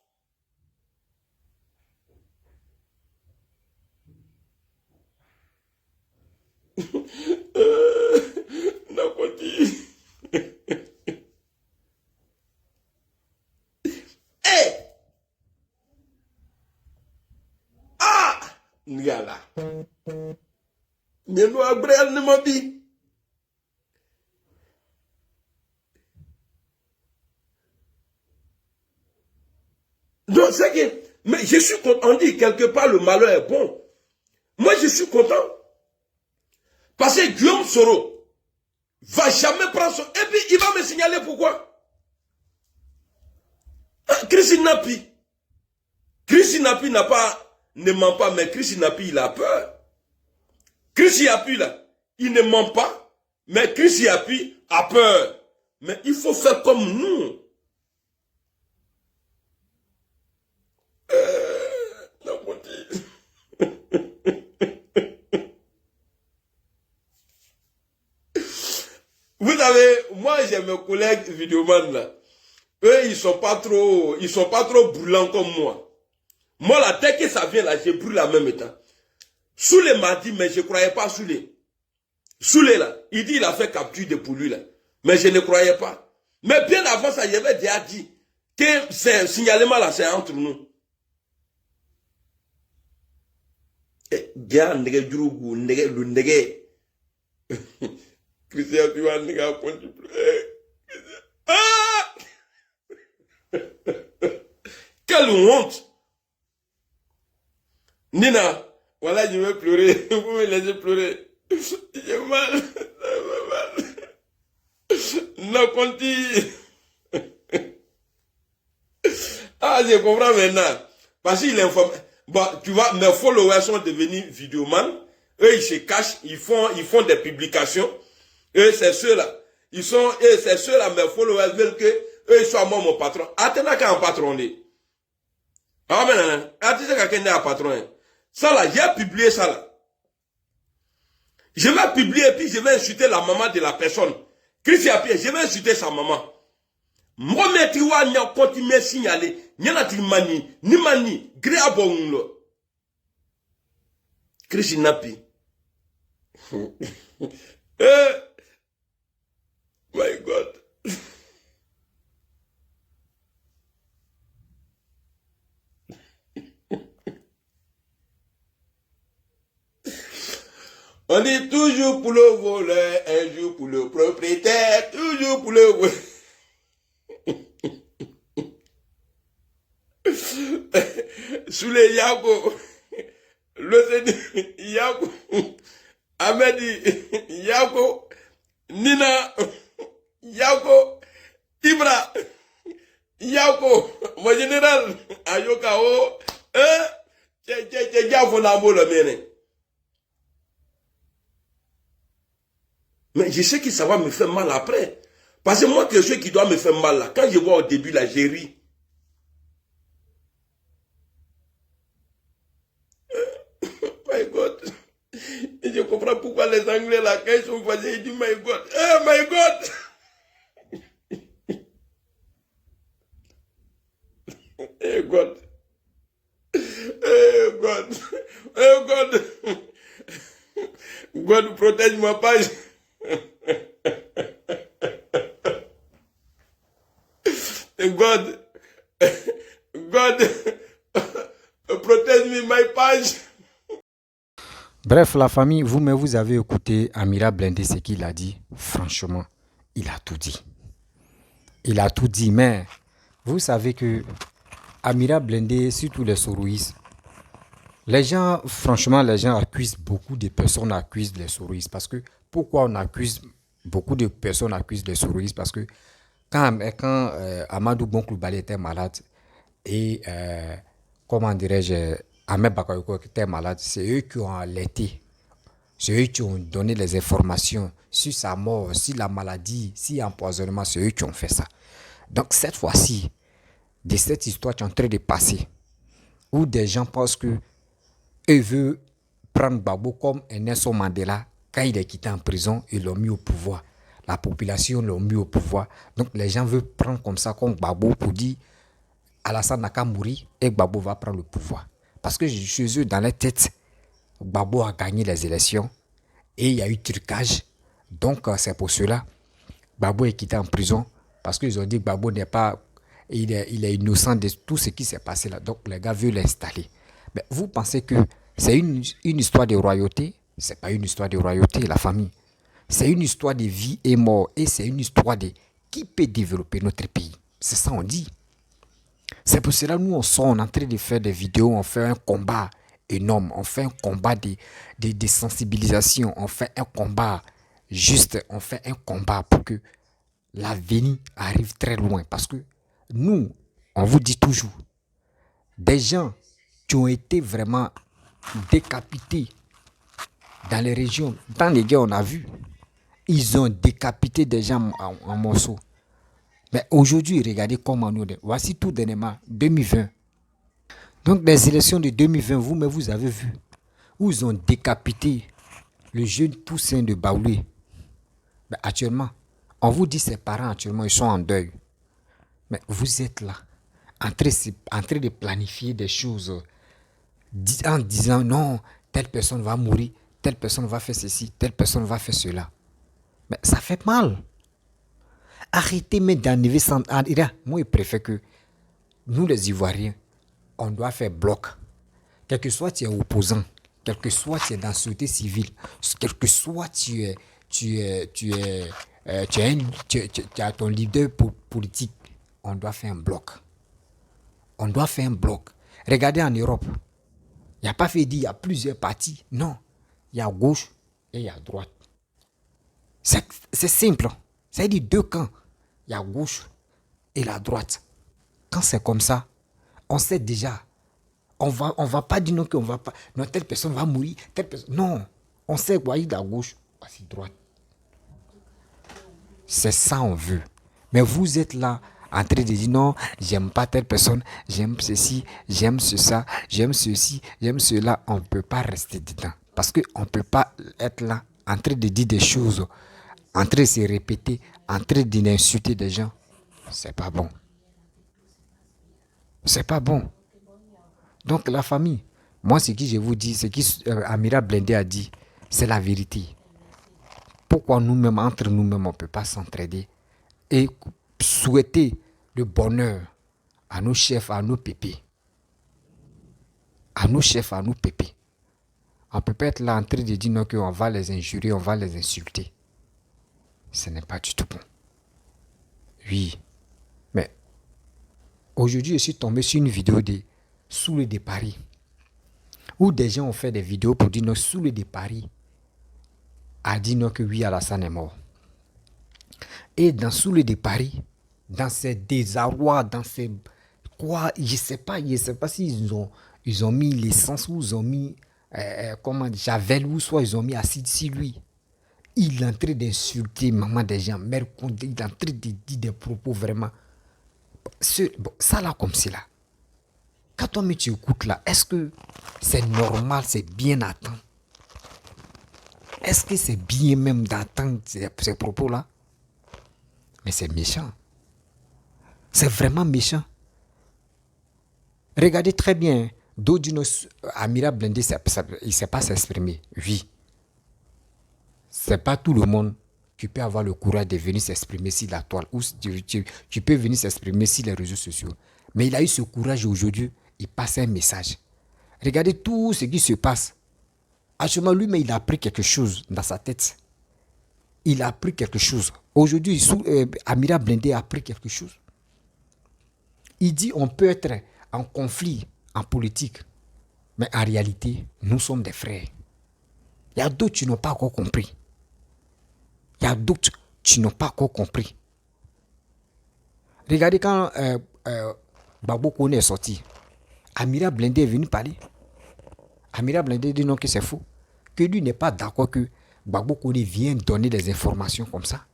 Ngala. Mais nous, Abraham ne m'a dit. Non, c'est que, mais je suis content. On dit quelque part le malheur est bon. Moi, je suis content. Parce que Guillaume Soro va jamais prendre son... Et puis, il va me signaler pourquoi. Christine Napi. Christine Napi ne ment pas, mais Christine Napi, il a peur. Christine Napi, là, il ne ment pas, mais Christine Napi a peur. Mais il faut faire comme nous. Vous savez, moi j'ai mes collègues vidéoman là. Eux, ils sont pas trop brûlants comme moi. Moi là, dès que ça vient là, je brûle en même temps. Soulé m'a dit, mais je ne croyais pas Soulé. Soulé là, il dit il a fait capture de pour lui là. Mais je ne croyais pas. Mais bien avant ça, j'avais déjà dit que c'est un signalement là, c'est entre nous. Bien, Christian, tu vas ah! Quelle honte! Nina, voilà, je vais pleurer. Vous me laissez pleurer. J'ai mal. Non, Conti. Ah, je comprends maintenant. Parce qu'il informe. Bon, tu vois, mes followers sont devenus vidéomans. Eux, ils se cachent, ils font des publications. Eux, c'est ceux-là. C'est ceux-là, mes followers veulent que eux, ils soient moi mon patron. Attends, quand un patron est. Ah, mais non, attends, quand quelqu'un est un patron. Ça là, j'ai publié ça là. Je vais publier et puis je vais insulter la maman de la personne. Christian Pierre, je vais insulter sa maman. Moi, mais tu vois, n'y a continué à signaler. N'y a pas ni mani, gré à bon lo. Christian Napi. My God. On dit toujours pour le voleur, un jour pour le propriétaire, toujours pour le voleur. Sous les Yako, le Yako, Amedi, Yako, Nina, Yako, Ibra, Yako, mon général, Ayokao, mais je sais que ça va me faire mal après. Parce que moi, quelque chose qui doit me faire mal là, quand je vois au début là, j'ai ri. My God. Et je comprends pourquoi les Anglais là, quand ils sont voisins, ils disent My God. Oh my God. Oh God. Oh God. Oh God. God protège ma page. God, protège my page. Bref, la famille, vous avez écouté Amira Blindé, ce qu'il a dit. Franchement, il a tout dit. Il a tout dit, mais vous savez que Amira Blindé, surtout les Soroïs, les gens accusent beaucoup de personnes, accusent les Soroïs. Parce que, pourquoi on accuse, beaucoup de personnes accusent les Soroïs? Parce que quand Amadou Bonkloubali était malade, et comment dirais-je, Ahmed Bakayoko était malade, c'est eux qui ont alerté, c'est eux qui ont donné les informations sur sa mort, sur la maladie, sur l'empoisonnement, c'est eux qui ont fait ça. Donc cette fois-ci, de cette histoire qui est en train de passer, où des gens pensent que eux veulent prendre Gbagbo comme un Nelson Mandela, quand il est quitté en prison, ils l'ont mis au pouvoir. La population l'a mis au pouvoir. Donc les gens veulent prendre comme ça, comme Gbagbo, pour dire Alassane n'a qu'à mourir et Gbagbo va prendre le pouvoir. Parce que chez eux, dans la tête, Gbagbo a gagné les élections et il y a eu trucage. Donc c'est pour cela Gbagbo est quitté en prison parce qu'ils ont dit que Gbagbo n'est pas, il est innocent de tout ce qui s'est passé là. Donc les gars veulent l'installer. Mais vous pensez que c'est une histoire de royauté? C'est pas une histoire de royauté, la famille. C'est une histoire de vie et mort et c'est une histoire de qui peut développer notre pays. C'est ça on dit. C'est pour cela que nous, on sort, on est en train de faire des vidéos, on fait un combat énorme, on fait un combat de sensibilisation, on fait un combat juste, on fait un combat pour que l'avenir arrive très loin. Parce que nous, on vous dit toujours, des gens qui ont été vraiment décapités dans les régions, dans les guerres, on a vu, ils ont décapité des gens en morceaux. Mais aujourd'hui, regardez comment nous, voici tout dernièrement, 2020. Donc les élections de 2020, vous avez vu, où ils ont décapité le jeune Toussaint de Baoulé. Mais actuellement, on vous dit ses parents actuellement, ils sont en deuil. Mais vous êtes là, en train de planifier des choses, en disant non, telle personne va mourir, telle personne va faire ceci, telle personne va faire cela. Mais ça fait mal. Arrêtez mais d'enlever sans... Moi, je préfère que nous, les Ivoiriens, on doit faire bloc. Quel que soit tu es opposant, quel que soit tu es dans la société civile, quel que soit tu as ton leader politique, on doit faire un bloc. On doit faire un bloc. Regardez en Europe, il n'y a pas fait dire il y a plusieurs partis. Non, il y a gauche et il y a droite. C'est simple. C'est-à-dire deux camps. Il y a gauche et la droite. Quand c'est comme ça, on sait déjà. On va pas dire non qu'on va pas. Non, telle personne va mourir. Telle personne. Non. On sait quoi, il y a gauche, voici droite. C'est ça on veut. Mais vous êtes là en train de dire non, j'aime pas telle personne, j'aime ceci, j'aime ça, j'aime ceci, j'aime cela. On ne peut pas rester dedans. Parce qu'on ne peut pas être là en train de dire des choses, en train de se répéter, en train d'insulter des gens. C'est pas bon. C'est pas bon. Donc la famille, moi ce que je vous dis, ce qu'Amira Blindé a dit, c'est la vérité. Pourquoi nous-mêmes, entre nous-mêmes, on ne peut pas s'entraider et souhaiter le bonheur à nos chefs, à nos pépés. À nos chefs, à nos pépés. On ne peut pas être là en train de dire non, qu'on va les injurer, on va les insulter. Ce n'est pas du tout bon. Oui. Mais aujourd'hui, je suis tombé sur une vidéo de Soulé de Paris, où des gens ont fait des vidéos pour dire non, Soulé de Paris a dit non que oui, Alassane est mort. Et dans Soulé de Paris, dans ces désarrois, dans ces quoi, je sais pas s'ils ont mis l'essence ou ils ont mis Javel ou soit ils ont mis acide sur lui. Il est en train d'insulter maman des gens, mère Condé, il est en train de dire des propos vraiment. Ça là comme c'est là. Quand toi tu écoutes là, est-ce que c'est normal, c'est bien attendre? Est-ce que c'est bien même d'attendre ces propos-là? Mais c'est méchant. C'est vraiment méchant. Regardez très bien. Amira Blindé, il ne sait pas s'exprimer. Oui. C'est pas tout le monde qui peut avoir le courage de venir s'exprimer sur la toile. Ou tu peux venir s'exprimer sur les réseaux sociaux. Mais il a eu ce courage aujourd'hui. Il passe un message. Regardez tout ce qui se passe. Actuellement, lui-même, il a appris quelque chose dans sa tête. Il a appris quelque chose. Aujourd'hui, Amira Blindé a appris quelque chose. Il dit on peut être en conflit en politique, mais en réalité, nous sommes des frères. Il y a d'autres qui n'ont pas encore compris. Il y a d'autres qui n'ont pas encore compris. Regardez quand Gbagbo Kone est sorti, Amira Blindé est venu parler. Amira Blindé dit non que c'est faux. Que lui n'est pas d'accord que Gbagbo Kone vienne donner des informations comme ça.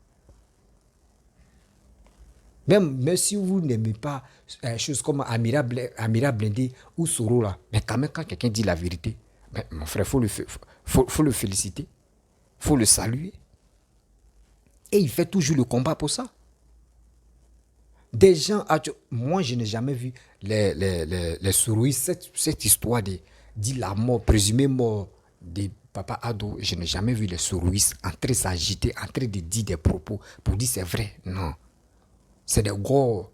Même si vous n'aimez pas choses comme Amira Blindé ou Soro là, mais quand même quand quelqu'un dit la vérité, mais mon frère, faut le féliciter, faut le saluer. Et il fait toujours le combat pour ça. Des gens, moi je n'ai jamais vu les Soroïstes, cette histoire de la mort, présumée mort de Papa Ado, je n'ai jamais vu les Soroïstes en train de s'agiter, en train de dire des propos pour dire c'est vrai. Non. C'est des gros.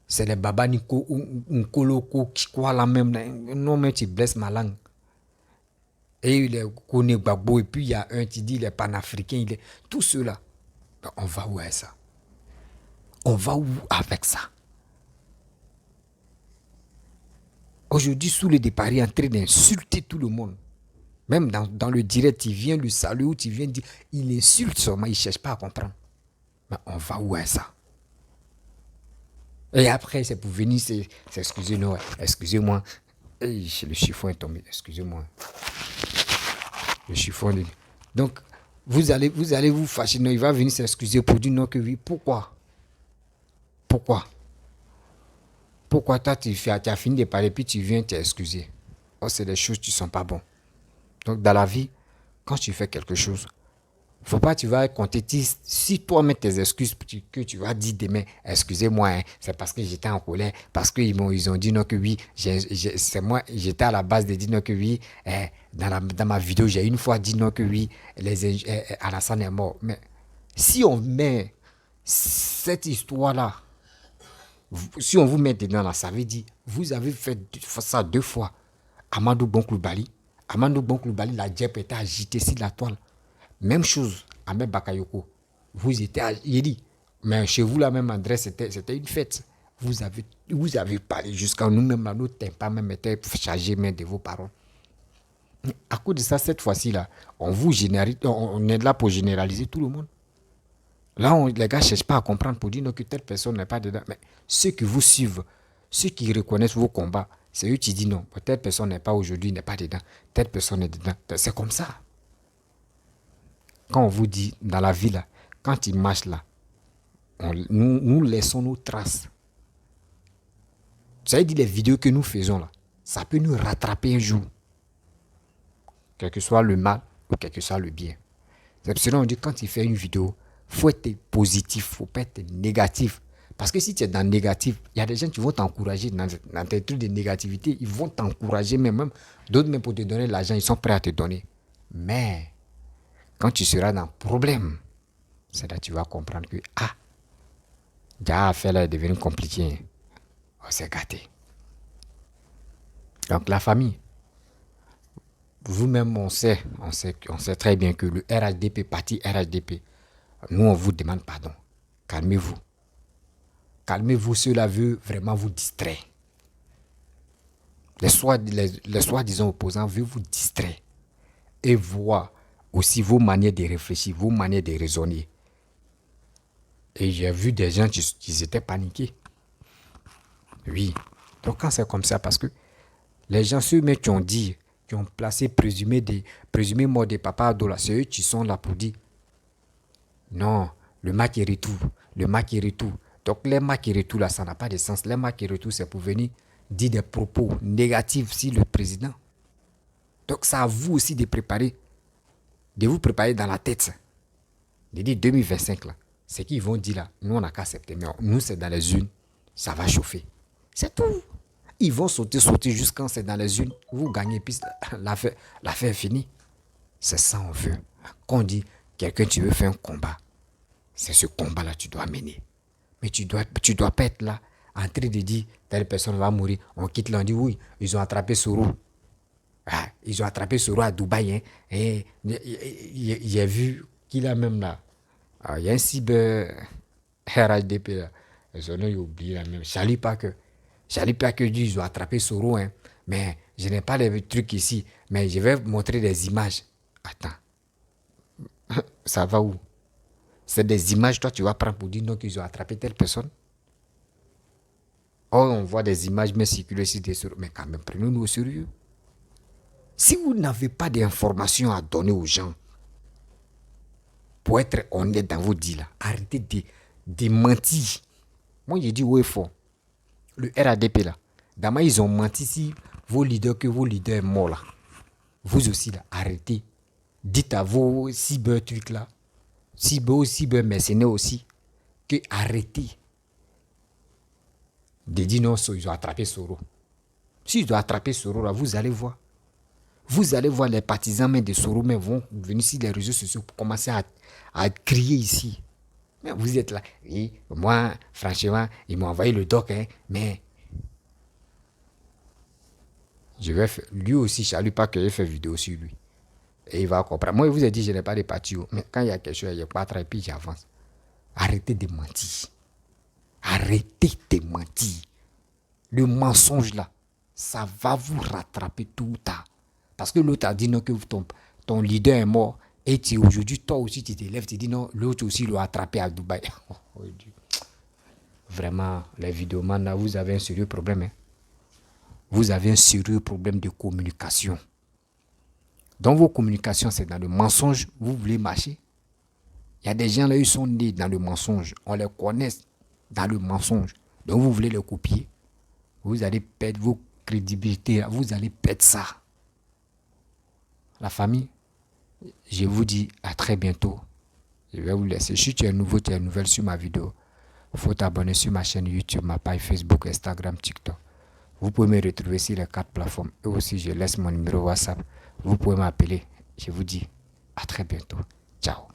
C'est les Baba Nico ou Nkoloko qui croient la même. Non, mais tu blesses ma langue. Et il est connu Gbagbo, et puis il y a un qui dit il est panafricain. Tout cela. On va où avec ça? On va où avec ça? Aujourd'hui, sous le départ, il est en train d'insulter tout le monde. Même dans le direct, il vient lui saluer ou tu viens dire, il insulte seulement, il ne cherche pas à comprendre. Mais on va où est ça? Et après, c'est pour venir s'excuser. Non, excusez-moi. Hey, le chiffon est tombé, excusez-moi. Le chiffon. Donc, vous allez vous fâcher. Non, il va venir s'excuser pour dire non que oui. Pourquoi? Pourquoi toi, tu as fini de parler, puis tu viens t'excuser? Oh, c'est des choses qui ne sont pas bonnes. Donc, dans la vie, quand tu fais quelque chose, faut pas tu vas compter si toi mets tes excuses que tu vas dire demain, excusez-moi, hein, c'est parce que j'étais en colère, parce qu'ils ont dit non que oui, c'est moi, j'étais à la base de dire non que oui, dans ma vidéo, j'ai une fois dit non que oui, Alassane est mort. Mais si on met cette histoire-là, si on vous met dedans là, ça veut dire, vous avez fait ça 2 fois. Amadou Bonkloubali, la djep était agité sur la toile. Même chose, Ahmed Bakayoko. Vous étiez, il dit, mais chez vous, la même adresse, c'était une fête. Vous avez parlé jusqu'à nous-mêmes, là, nos tympans même étaient chargés même de vos paroles. À cause de ça, cette fois-ci, là, on est là pour généraliser tout le monde. Là, les gars ne cherchent pas à comprendre pour dire non, que telle personne n'est pas dedans. Mais ceux qui vous suivent, ceux qui reconnaissent vos combats, c'est eux qui disent non, telle personne n'est pas aujourd'hui, n'est pas dedans. Telle personne est dedans. C'est comme ça. Quand on vous dit dans la vie là, quand il marche là, nous laissons nos traces. Vous savez dire les vidéos que nous faisons là, ça peut nous rattraper un jour. Quel que soit le mal ou quel que soit le bien. C'est pour cela qu'on dit quand tu fais une vidéo, il faut être positif, il ne faut pas être négatif. Parce que si tu es dans le négatif, il y a des gens qui vont t'encourager dans tes trucs de négativité, ils vont t'encourager même d'autres même pour te donner l'argent, ils sont prêts à te donner. Mais quand tu seras dans le problème, c'est là que tu vas comprendre que, déjà affaire là est devenue compliquée. On s'est gâté. Donc la famille, vous-même on sait très bien que le RHDP, parti RHDP, nous on vous demande pardon. Calmez-vous. Calmez-vous, cela veut vraiment vous distraire. Les soi-disant opposants veulent vous distraire et voir aussi vos manières de réfléchir, vos manières de raisonner. Et j'ai vu des gens qui étaient paniqués. Oui. Donc quand c'est comme ça, parce que les gens, ceux-mêmes qui ont dit, qui ont placé présumé mort de Papa Ado, c'est eux qui sont là pour dire non, le match est retour. Donc les matchs et retour là, ça n'a pas de sens. Les matchs et retour, c'est pour venir dire des propos négatifs sur le président. Donc c'est à vous aussi de vous préparer dans la tête. De dire 2025 là, ce qu'ils vont dire là, nous on n'a qu'à accepter. Mais nous c'est dans les unes, ça va chauffer. C'est tout. Ils vont sauter jusqu'à quand c'est dans les unes. Vous gagnez, puis l'affaire est finie. C'est ça on veut. Quand on dit quelqu'un tu veux faire un combat, c'est ce combat-là que tu dois mener. Mais tu dois pas être là en train de dire telle personne va mourir. On quitte là, on dit oui, ils ont attrapé Soro. Ils ont attrapé Soro à Dubaï. Hein. Et j'ai vu qu'il a même là. Il y a un cyber RHDP là. Ils ont oublié la même. Je ne pas que dit ils ont attrapé Soro. Hein. Mais je n'ai pas les trucs ici. Mais je vais vous montrer des images. Attends. Ça va où? C'est des images, toi, tu vas prendre pour dire non qu'ils ont attrapé telle personne. Oh, on voit des images, mais circuler sur des sources. Mais quand même, prenons-nous au sérieux. Si vous n'avez pas d'informations à donner aux gens, pour être honnête dans vos dits, arrêtez de mentir. Moi, j'ai dit haut et fort. Le RADP, là, d'abord, ils ont menti si vos leaders, que vos leaders sont morts, là. Vous aussi, là, arrêtez. Dites à vos cyber trucs, là, cyber mercenaires aussi, que arrêtez de dire non, ils ont attrapé Soro. S'ils ont attrapé Soro, là, vous allez voir. Vous allez voir les partisans même de Soro mais vont venir sur les réseaux sociaux pour commencer à crier ici. Mais vous êtes là. Oui, moi, franchement, ils m'ont envoyé le doc, hein, mais je vais faire, lui aussi, je ne salue pas que j'ai fait vidéo sur lui. Et il va comprendre. Moi, je vous ai dit, je n'ai pas de parti. Mais quand il y a quelque chose, il n'y a pas de puis j'avance. Arrêtez de mentir. Arrêtez de mentir. Le mensonge là, ça va vous rattraper tout ou tard. Parce que l'autre a dit non, que ton leader est mort. Et aujourd'hui, toi aussi, tu t'élèves, tu dis non, l'autre aussi l'a attrapé à Dubaï. Vraiment, les vidéomans, là, vous avez un sérieux problème. Hein? Vous avez un sérieux problème de communication. Dans vos communications, c'est dans le mensonge, vous voulez marcher. Il y a des gens là, ils sont nés dans le mensonge. On les connaît dans le mensonge. Donc vous voulez les copier. Vous allez perdre vos crédibilités. Vous allez perdre ça. La famille, je vous dis à très bientôt. Je vais vous laisser. Si tu es nouveau, tu es nouvelle sur ma vidéo, il faut t'abonner sur ma chaîne YouTube, ma page Facebook, Instagram, TikTok. Vous pouvez me retrouver sur les 4 plateformes. Et aussi, je laisse mon numéro WhatsApp. Vous pouvez m'appeler. Je vous dis à très bientôt. Ciao.